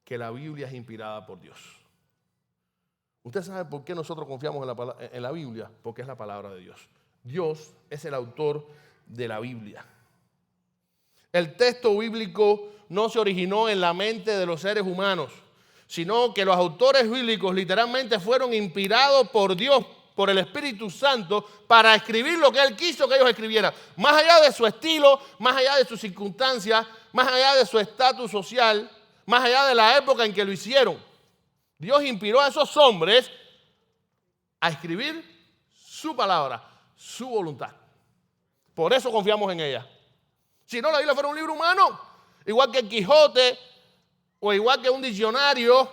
que la Biblia es inspirada por Dios. ¿Usted sabe por qué nosotros confiamos en la Biblia? Porque es la palabra de Dios. Dios es el autor de la Biblia. El texto bíblico no se originó en la mente de los seres humanos, sino que los autores bíblicos literalmente fueron inspirados por Dios, por el Espíritu Santo, para escribir lo que Él quiso que ellos escribieran. Más allá de su estilo, más allá de sus circunstancias, más allá de su estatus social, más allá de la época en que lo hicieron. Dios inspiró a esos hombres a escribir su palabra, su voluntad. Por eso confiamos en ella. Si no, la Biblia fuera un libro humano, igual que el Quijote, o igual que un diccionario.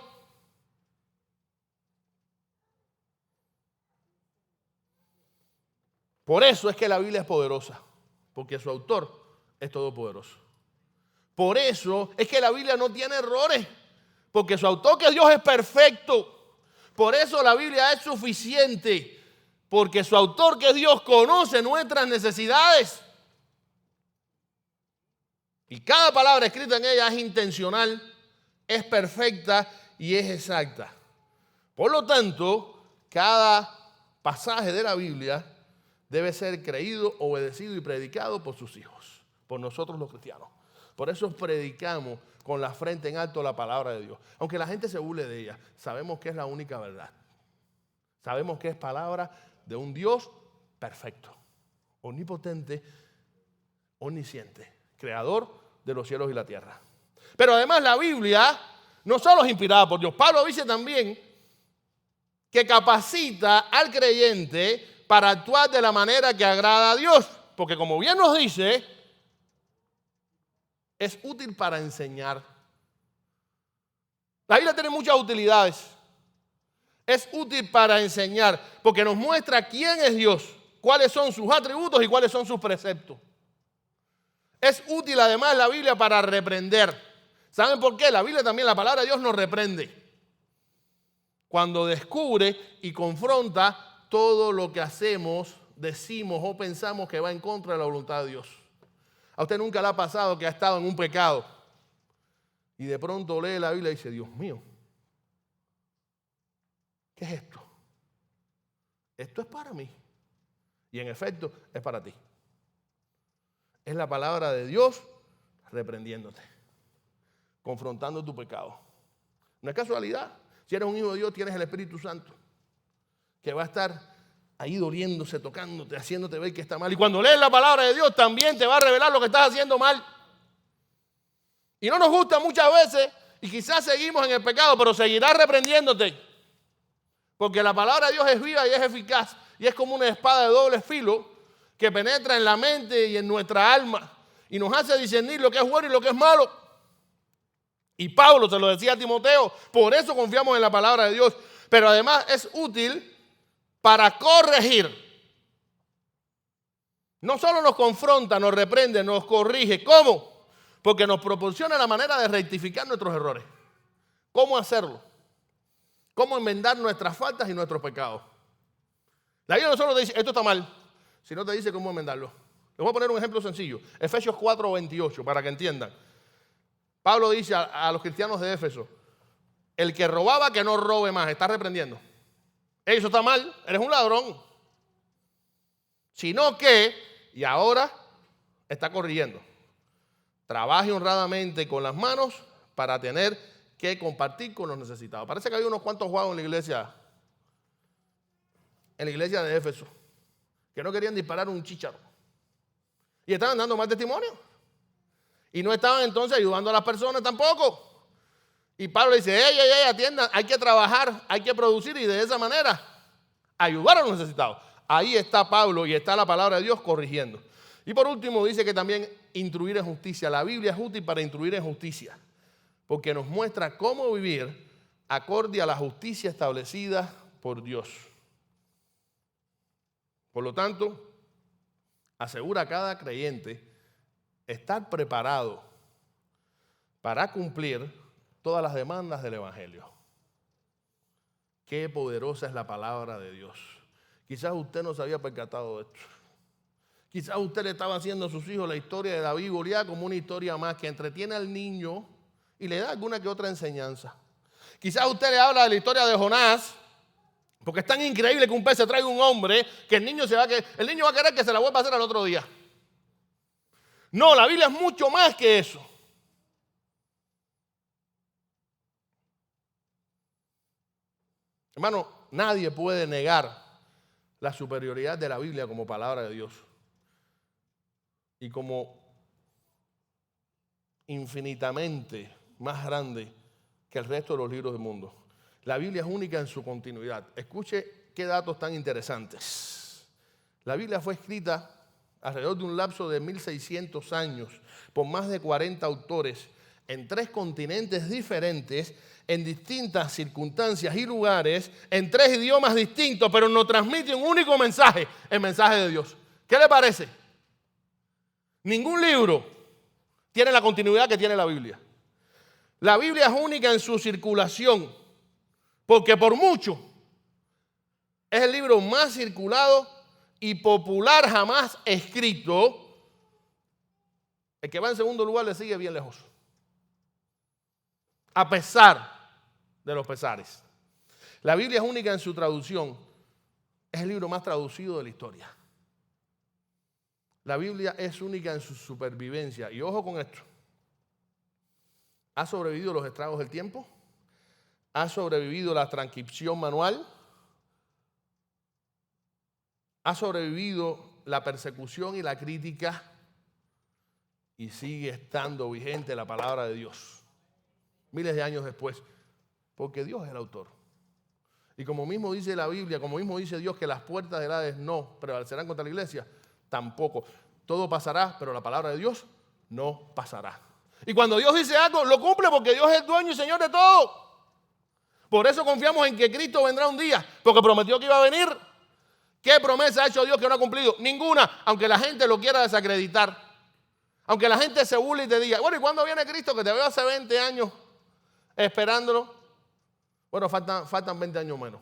Por eso es que la Biblia es poderosa, porque su autor es todopoderoso. Por eso es que la Biblia no tiene errores, porque su autor, que Dios, es perfecto. Por eso la Biblia es suficiente, porque su autor, que Dios, conoce nuestras necesidades. Y cada palabra escrita en ella es intencional, es perfecta y es exacta. Por lo tanto, cada pasaje de la Biblia debe ser creído, obedecido y predicado por sus hijos, por nosotros los cristianos. Por eso predicamos con la frente en alto la palabra de Dios. Aunque la gente se burle de ella, sabemos que es la única verdad. Sabemos que es palabra de un Dios perfecto, omnipotente, omnisciente, creador de los cielos y la tierra. Pero además la Biblia no solo es inspirada por Dios. Pablo dice también que capacita al creyente para actuar de la manera que agrada a Dios. Porque como bien nos dice, es útil para enseñar. La Biblia tiene muchas utilidades. Es útil para enseñar porque nos muestra quién es Dios, cuáles son sus atributos y cuáles son sus preceptos. Es útil además la Biblia para reprender. ¿Saben por qué? La Biblia también, la palabra de Dios, nos reprende cuando descubre y confronta todo lo que hacemos, decimos o pensamos que va en contra de la voluntad de Dios. ¿A usted nunca le ha pasado que ha estado en un pecado y de pronto lee la Biblia y dice, Dios mío, ¿qué es esto? Esto es para mí. Y en efecto, es para ti. Es la palabra de Dios reprendiéndote, confrontando tu pecado. No es casualidad. Si eres un hijo de Dios, tienes el Espíritu Santo, que va a estar ahí doliéndose, tocándote, haciéndote ver que está mal. Y cuando lees la palabra de Dios, también te va a revelar lo que estás haciendo mal. Y no nos gusta muchas veces, y quizás seguimos en el pecado, pero seguirá reprendiéndote. Porque la palabra de Dios es viva y es eficaz, y es como una espada de doble filo que penetra en la mente y en nuestra alma, y nos hace discernir lo que es bueno y lo que es malo. Y Pablo se lo decía a Timoteo, por eso confiamos en la palabra de Dios, pero además es útil para corregir. No solo nos confronta, nos reprende, nos corrige. ¿Cómo? Porque nos proporciona la manera de rectificar nuestros errores. ¿Cómo hacerlo? ¿Cómo enmendar nuestras faltas y nuestros pecados? La Biblia no solo te dice, esto está mal, sino te dice cómo enmendarlo. Les voy a poner un ejemplo sencillo. Efesios 4:28, para que entiendan. Pablo dice a los cristianos de Éfeso, el que robaba que no robe más, está reprendiendo. Eso está mal, eres un ladrón. Sino que, y ahora está corrigiendo. Trabaje honradamente con las manos para tener que compartir con los necesitados. Parece que había unos cuantos guagos en la iglesia de Éfeso, que no querían disparar un chícharo. Y estaban dando más testimonio. Y no estaban entonces ayudando a las personas tampoco. Y Pablo dice, atiendan, hay que trabajar, hay que producir y de esa manera ayudar a los necesitados. Ahí está Pablo y está la palabra de Dios corrigiendo. Y por último dice que también instruir en justicia. La Biblia es útil para instruir en justicia, porque nos muestra cómo vivir acorde a la justicia establecida por Dios. Por lo tanto, asegura a cada creyente estar preparado para cumplir todas las demandas del Evangelio. Qué poderosa es la palabra de Dios. Quizás usted no se había percatado de esto. Quizás usted le estaba haciendo a sus hijos la historia de David y Goliat como una historia más que entretiene al niño y le da alguna que otra enseñanza. Quizás usted le habla de la historia de Jonás, porque es tan increíble que un pez se traiga un hombre que el niño va a querer que se la vuelva a hacer al otro día. No, la Biblia es mucho más que eso. Hermano, nadie puede negar la superioridad de la Biblia como palabra de Dios y como infinitamente más grande que el resto de los libros del mundo. La Biblia es única en su continuidad. Escuche qué datos tan interesantes. La Biblia fue escrita alrededor de un lapso de 1600 años por más de 40 autores en 3 continentes diferentes, en distintas circunstancias y lugares, en 3 idiomas distintos, pero nos transmite un único mensaje, el mensaje de Dios. ¿Qué le parece? Ningún libro tiene la continuidad que tiene la Biblia. La Biblia es única en su circulación, porque por mucho es el libro más circulado y popular jamás escrito. El que va en segundo lugar le sigue bien lejos, a pesar de los pesares. La Biblia es única en su traducción. Es el libro más traducido de la historia. La Biblia es única en su supervivencia. Y ojo con esto. ¿Ha sobrevivido los estragos del tiempo? ¿Ha sobrevivido la transcripción manual? ¿Ha sobrevivido la persecución y la crítica? Y sigue estando vigente la palabra de Dios miles de años después, porque Dios es el autor. Y como mismo dice la Biblia, como mismo dice Dios que las puertas del Hades no prevalecerán contra la iglesia, tampoco. Todo pasará, pero la palabra de Dios no pasará. Y cuando Dios dice algo, lo cumple porque Dios es el dueño y Señor de todo. Por eso confiamos en que Cristo vendrá un día, porque prometió que iba a venir. ¿Qué promesa ha hecho Dios que no ha cumplido? Ninguna, aunque la gente lo quiera desacreditar. Aunque la gente se burle y te diga, bueno, ¿y cuándo viene Cristo? Que te veo hace 20 años esperándolo. Bueno, faltan 20 años menos.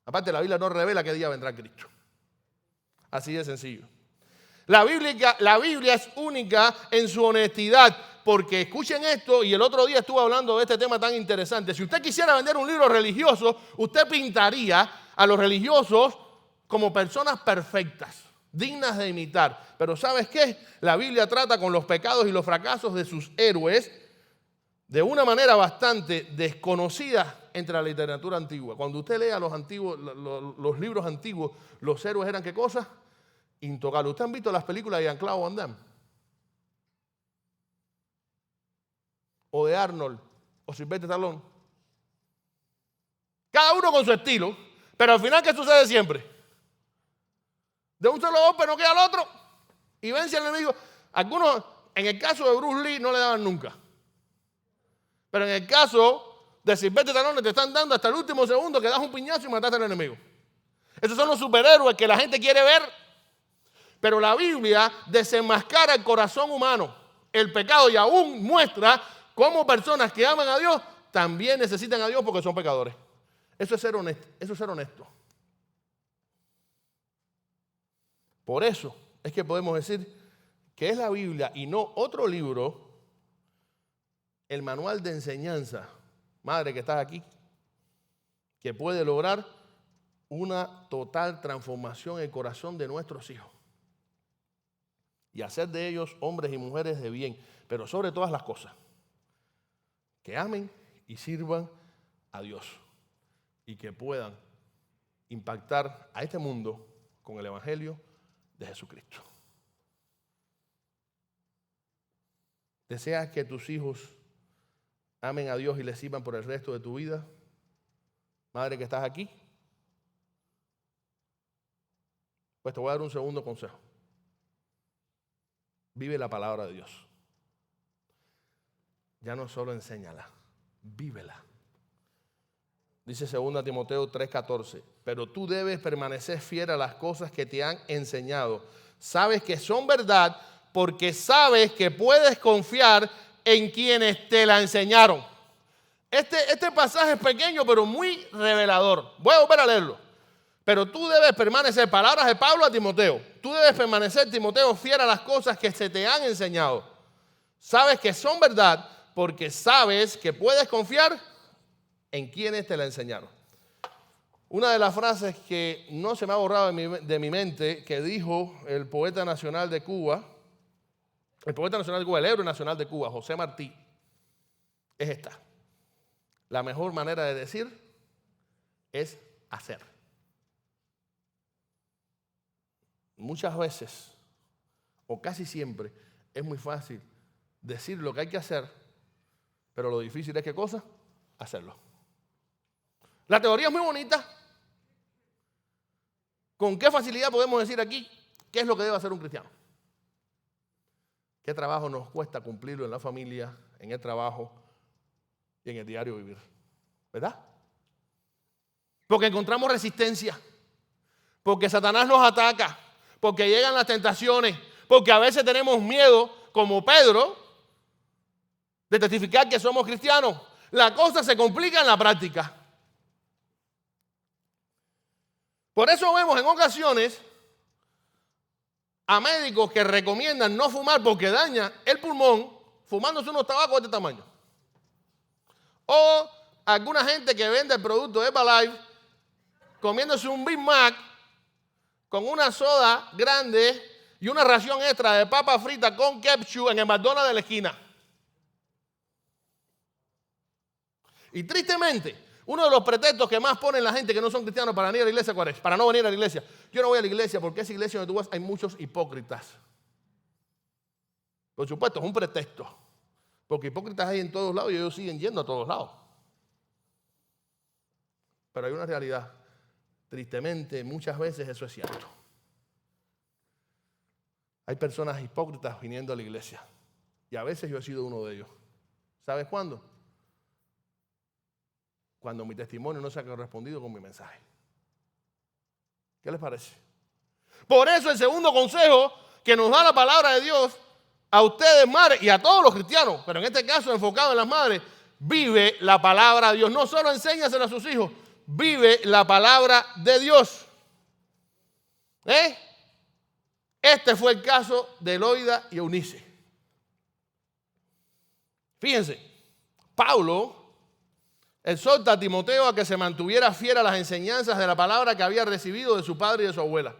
Aparte, la Biblia no revela qué día vendrá Cristo. Así de sencillo. La Biblia es única en su honestidad. porque escuchen esto, y el otro día estuve hablando de este tema tan interesante. Si usted quisiera vender un libro religioso, usted pintaría a los religiosos como personas perfectas, dignas de imitar. Pero ¿sabes qué? La Biblia trata con los pecados y los fracasos de sus héroes de una manera bastante desconocida entre la literatura antigua. Cuando usted lea los libros antiguos, los héroes eran ¿qué cosa? Intocables. ¿Ustedes han visto las películas de Jean-Claude Van Damme? O de Arnold, o Sylvester Stallone. Cada uno con su estilo, pero al final ¿qué sucede siempre? De un solo golpe no queda el otro y vence al enemigo. Algunos, en el caso de Bruce Lee, no le daban nunca. Pero en el caso de Sylvester Stallone te están dando hasta el último segundo que das un piñazo y mataste al enemigo. Esos son los superhéroes que la gente quiere ver. Pero la Biblia desenmascara el corazón humano, el pecado, y aún muestra cómo personas que aman a Dios también necesitan a Dios porque son pecadores. Eso es ser honesto. Eso es ser honesto. Por eso es que podemos decir que es la Biblia y no otro libro, el manual de enseñanza, madre que estás aquí, que puede lograr una total transformación en el corazón de nuestros hijos y hacer de ellos hombres y mujeres de bien, pero sobre todas las cosas, que amen y sirvan a Dios y que puedan impactar a este mundo con el Evangelio de Jesucristo. ¿Deseas que tus hijos amen a Dios y le sirvan por el resto de tu vida? Madre que estás aquí, pues te voy a dar un segundo consejo. Vive la palabra de Dios. Ya no solo enséñala, vívela. Dice 2 Timoteo 3:14, pero tú debes permanecer fiel a las cosas que te han enseñado. Sabes que son verdad porque sabes que puedes confiar en quienes te la enseñaron. Este pasaje es pequeño pero muy revelador. Voy a volver a leerlo. Pero tú debes permanecer, palabras de Pablo a Timoteo, tú debes permanecer, Timoteo, fiel a las cosas que se te han enseñado. Sabes que son verdad porque sabes que puedes confiar en quienes te la enseñaron. Una de las frases que no se me ha borrado de mi mente, que dijo el poeta nacional de Cuba, el héroe nacional de Cuba, José Martí, es esta. La mejor manera de decir es hacer. Muchas veces, o casi siempre, es muy fácil decir lo que hay que hacer, pero lo difícil es ¿qué cosa? Hacerlo. La teoría es muy bonita. ¿Con qué facilidad podemos decir aquí qué es lo que debe hacer un cristiano? ¿Qué trabajo nos cuesta cumplirlo en la familia, en el trabajo y en el diario vivir? ¿Verdad? Porque encontramos resistencia, porque Satanás nos ataca, porque llegan las tentaciones, porque a veces tenemos miedo, como Pedro, de testificar que somos cristianos. La cosa se complica en la práctica. Por eso vemos en ocasiones a médicos que recomiendan no fumar porque daña el pulmón, fumándose unos tabacos de este tamaño. O alguna gente que vende el producto de Herbalife comiéndose un Big Mac con una soda grande y una ración extra de papa frita con ketchup en el McDonald's de la esquina. Y tristemente, uno de los pretextos que más ponen la gente que no son cristianos para venir a la iglesia, ¿cuál es? Para no venir a la iglesia. Yo no voy a la iglesia porque esa iglesia donde tú vas hay muchos hipócritas. Por supuesto, es un pretexto. Porque hipócritas hay en todos lados y ellos siguen yendo a todos lados. Pero hay una realidad. Tristemente, muchas veces eso es cierto. Hay personas hipócritas viniendo a la iglesia. Y a veces yo he sido uno de ellos. ¿Sabes cuándo? Cuando mi testimonio no se ha correspondido con mi mensaje. ¿Qué les parece? Por eso el segundo consejo que nos da la palabra de Dios a ustedes, madres, y a todos los cristianos, pero en este caso enfocado en las madres, vive la palabra de Dios. No solo enséñasela a sus hijos, vive la palabra de Dios. Este fue el caso de Eloida y Eunice. Fíjense, Pablo exhorta a Timoteo a que se mantuviera fiel a las enseñanzas de la palabra que había recibido de su padre y de su abuela.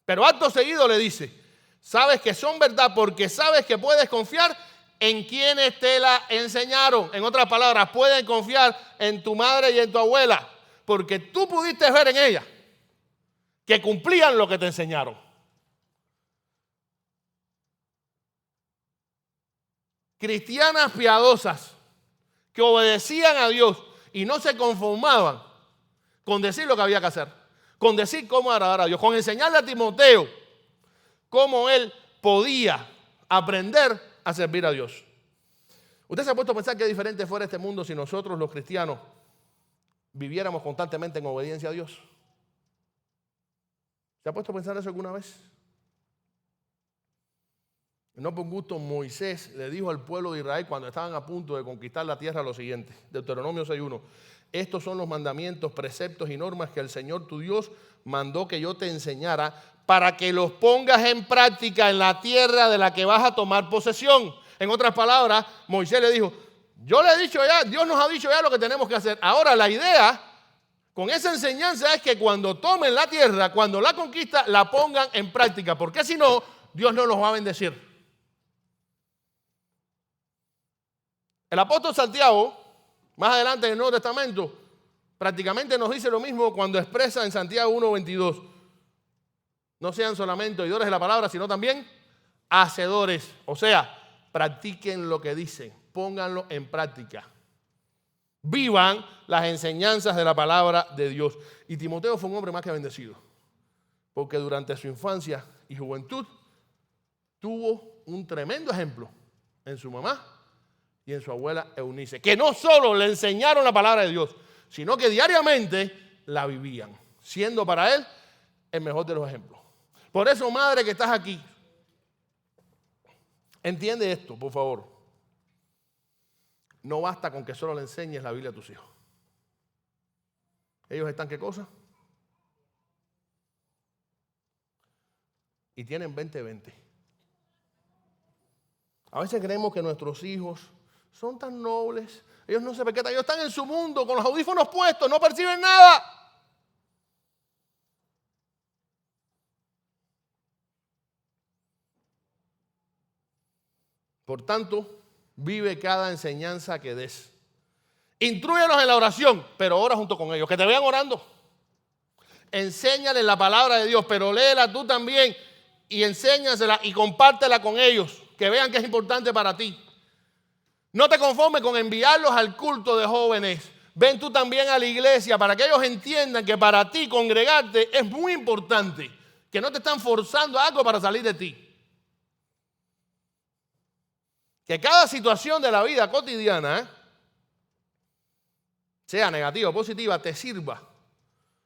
Pero acto seguido le dice, sabes que son verdad porque sabes que puedes confiar en quienes te la enseñaron. En otras palabras, pueden confiar en tu madre y en tu abuela porque tú pudiste ver en ellas que cumplían lo que te enseñaron. Cristianas piadosas que obedecían a Dios y no se conformaban con decir lo que había que hacer, con decir cómo agradar a Dios, con enseñarle a Timoteo cómo él podía aprender a servir a Dios. ¿Usted se ha puesto a pensar qué diferente fuera este mundo si nosotros los cristianos viviéramos constantemente en obediencia a Dios? ¿Se ha puesto a pensar eso alguna vez? No por gusto, Moisés le dijo al pueblo de Israel cuando estaban a punto de conquistar la tierra lo siguiente, Deuteronomio 6:1. Estos son los mandamientos, preceptos y normas que el Señor tu Dios mandó que yo te enseñara para que los pongas en práctica en la tierra de la que vas a tomar posesión. En otras palabras, Moisés le dijo, yo le he dicho ya, Dios nos ha dicho ya lo que tenemos que hacer. Ahora la idea con esa enseñanza es que cuando tomen la tierra, cuando la conquista, la pongan en práctica, porque si no, Dios no los va a bendecir. El apóstol Santiago, más adelante en el Nuevo Testamento, prácticamente nos dice lo mismo cuando expresa en Santiago 1:22. No sean solamente oidores de la palabra, sino también hacedores. O sea, practiquen lo que dicen, pónganlo en práctica. Vivan las enseñanzas de la palabra de Dios. Y Timoteo fue un hombre más que bendecido, porque durante su infancia y juventud tuvo un tremendo ejemplo en su mamá y en su abuela Eunice, que no solo le enseñaron la palabra de Dios, sino que diariamente la vivían, siendo para él el mejor de los ejemplos. Por eso, madre que estás aquí, entiende esto, por favor. No basta con que solo le enseñes la Biblia a tus hijos. Ellos están, ¿qué cosa? Y tienen 20-20. A veces creemos que nuestros hijos son tan nobles, ellos no se percatan, ellos están en su mundo con los audífonos puestos, no perciben nada. Por tanto, vive cada enseñanza que des. Intrúyelos en la oración, pero ora junto con ellos, que te vean orando. Enséñales la palabra de Dios, pero léela tú también y enséñasela y compártela con ellos, que vean que es importante para ti. No te conformes con enviarlos al culto de jóvenes. Ven tú también a la iglesia para que ellos entiendan que para ti congregarte es muy importante, que no te están forzando a algo para salir de ti. Que cada situación de la vida cotidiana, sea negativa o positiva, te sirva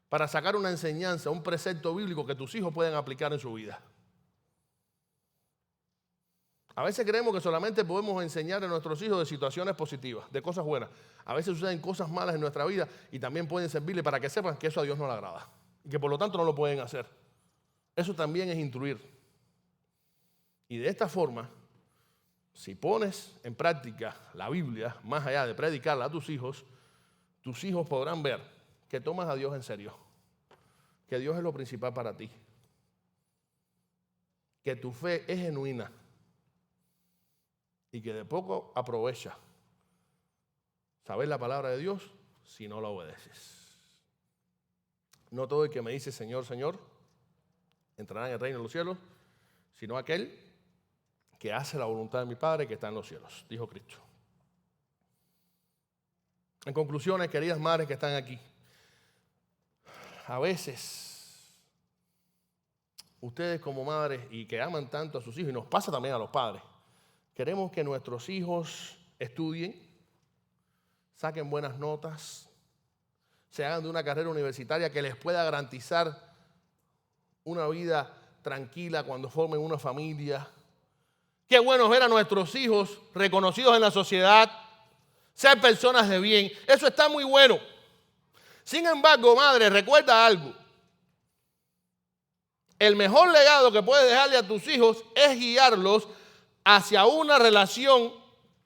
para sacar una enseñanza, un precepto bíblico que tus hijos pueden aplicar en su vida. A veces creemos que solamente podemos enseñar a nuestros hijos de situaciones positivas, de cosas buenas. A veces suceden cosas malas en nuestra vida y también pueden servirle para que sepan que eso a Dios no le agrada y que por lo tanto no lo pueden hacer. Eso también es instruir. Y de esta forma, si pones en práctica la Biblia, más allá de predicarla a tus hijos podrán ver que tomas a Dios en serio, que Dios es lo principal para ti, que tu fe es genuina y que de poco aprovecha saber la palabra de Dios si no la obedeces. No todo el que me dice Señor, Señor, entrará en el reino de los cielos, sino aquel que hace la voluntad de mi Padre que está en los cielos, dijo Cristo. En conclusiones, queridas madres que están aquí, a veces ustedes como madres y que aman tanto a sus hijos, y nos pasa también a los padres, queremos que nuestros hijos estudien, saquen buenas notas, se hagan de una carrera universitaria que les pueda garantizar una vida tranquila cuando formen una familia. Qué bueno es ver a nuestros hijos reconocidos en la sociedad, ser personas de bien. Eso está muy bueno. Sin embargo, madre, recuerda algo. El mejor legado que puedes dejarle a tus hijos es guiarlos hacia una relación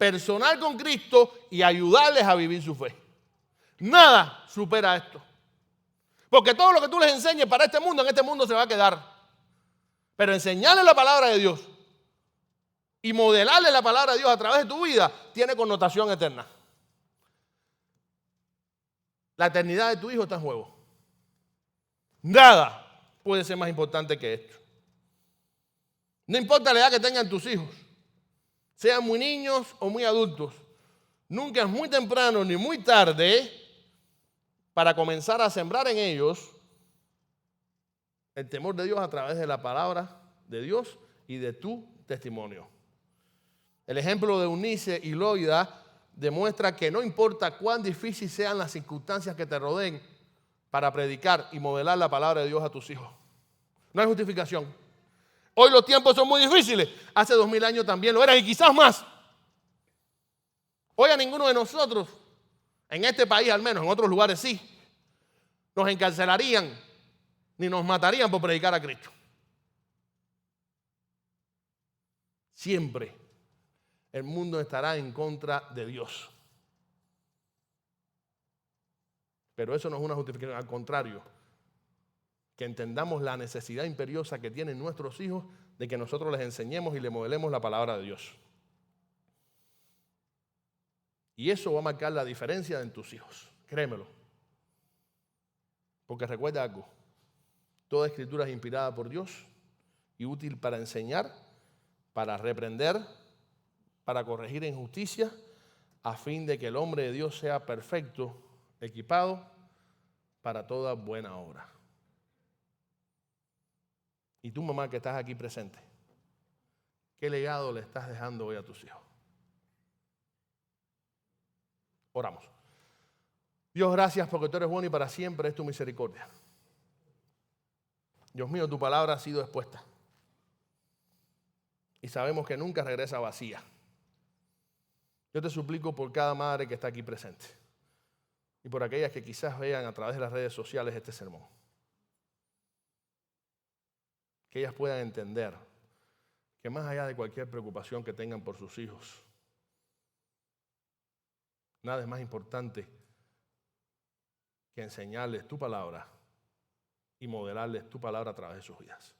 personal con Cristo y ayudarles a vivir su fe. Nada supera esto. Porque todo lo que tú les enseñes para este mundo, en este mundo se va a quedar. Pero enseñarles la palabra de Dios y modelarles la palabra de Dios a través de tu vida tiene connotación eterna. La eternidad de tu hijo está en juego. Nada puede ser más importante que esto. No importa la edad que tengan tus hijos, sean muy niños o muy adultos, nunca es muy temprano ni muy tarde para comenzar a sembrar en ellos el temor de Dios a través de la palabra de Dios y de tu testimonio. El ejemplo de Eunice y Loida demuestra que no importa cuán difíciles sean las circunstancias que te rodeen para predicar y modelar la palabra de Dios a tus hijos. No hay justificación. Hoy los tiempos son muy difíciles. Hace 2000 años también lo eran y quizás más. Hoy a ninguno de nosotros, en este país al menos, en otros lugares sí, nos encarcelarían ni nos matarían por predicar a Cristo. Siempre el mundo estará en contra de Dios. Pero eso no es una justificación, al contrario, que entendamos la necesidad imperiosa que tienen nuestros hijos de que nosotros les enseñemos y les modelemos la palabra de Dios. Y eso va a marcar la diferencia en tus hijos, créemelo. Porque recuerda algo, toda escritura es inspirada por Dios y útil para enseñar, para reprender, para corregir injusticia, a fin de que el hombre de Dios sea perfecto, equipado para toda buena obra. Y tú, mamá, que estás aquí presente, ¿qué legado le estás dejando hoy a tus hijos? Oramos. Dios, gracias porque tú eres bueno y para siempre es tu misericordia. Dios mío, tu palabra ha sido expuesta. Y sabemos que nunca regresa vacía. Yo te suplico por cada madre que está aquí presente. Y por aquellas que quizás vean a través de las redes sociales este sermón. Que ellas puedan entender que más allá de cualquier preocupación que tengan por sus hijos, nada es más importante que enseñarles tu palabra y modelarles tu palabra a través de sus vidas.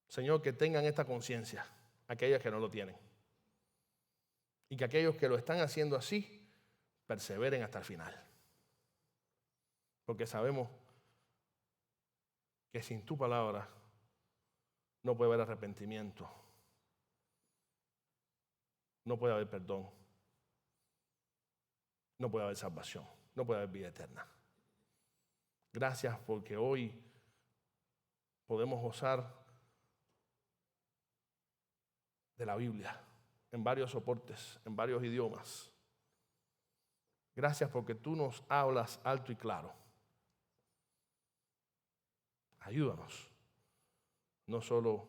Señor, que tengan esta conciencia, aquellas que no lo tienen. Y que aquellos que lo están haciendo así, perseveren hasta el final. Porque sabemos que sin tu palabra no puede haber arrepentimiento, no puede haber perdón, no puede haber salvación, no puede haber vida eterna. Gracias porque hoy podemos gozar de la Biblia en varios soportes, en varios idiomas. Gracias porque tú nos hablas alto y claro. Ayúdanos no solo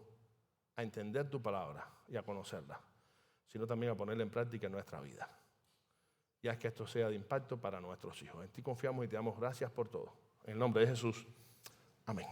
a entender tu palabra y a conocerla, sino también a ponerla en práctica en nuestra vida. Y haz que esto sea de impacto para nuestros hijos. En ti confiamos y te damos gracias por todo. En el nombre de Jesús. Amén.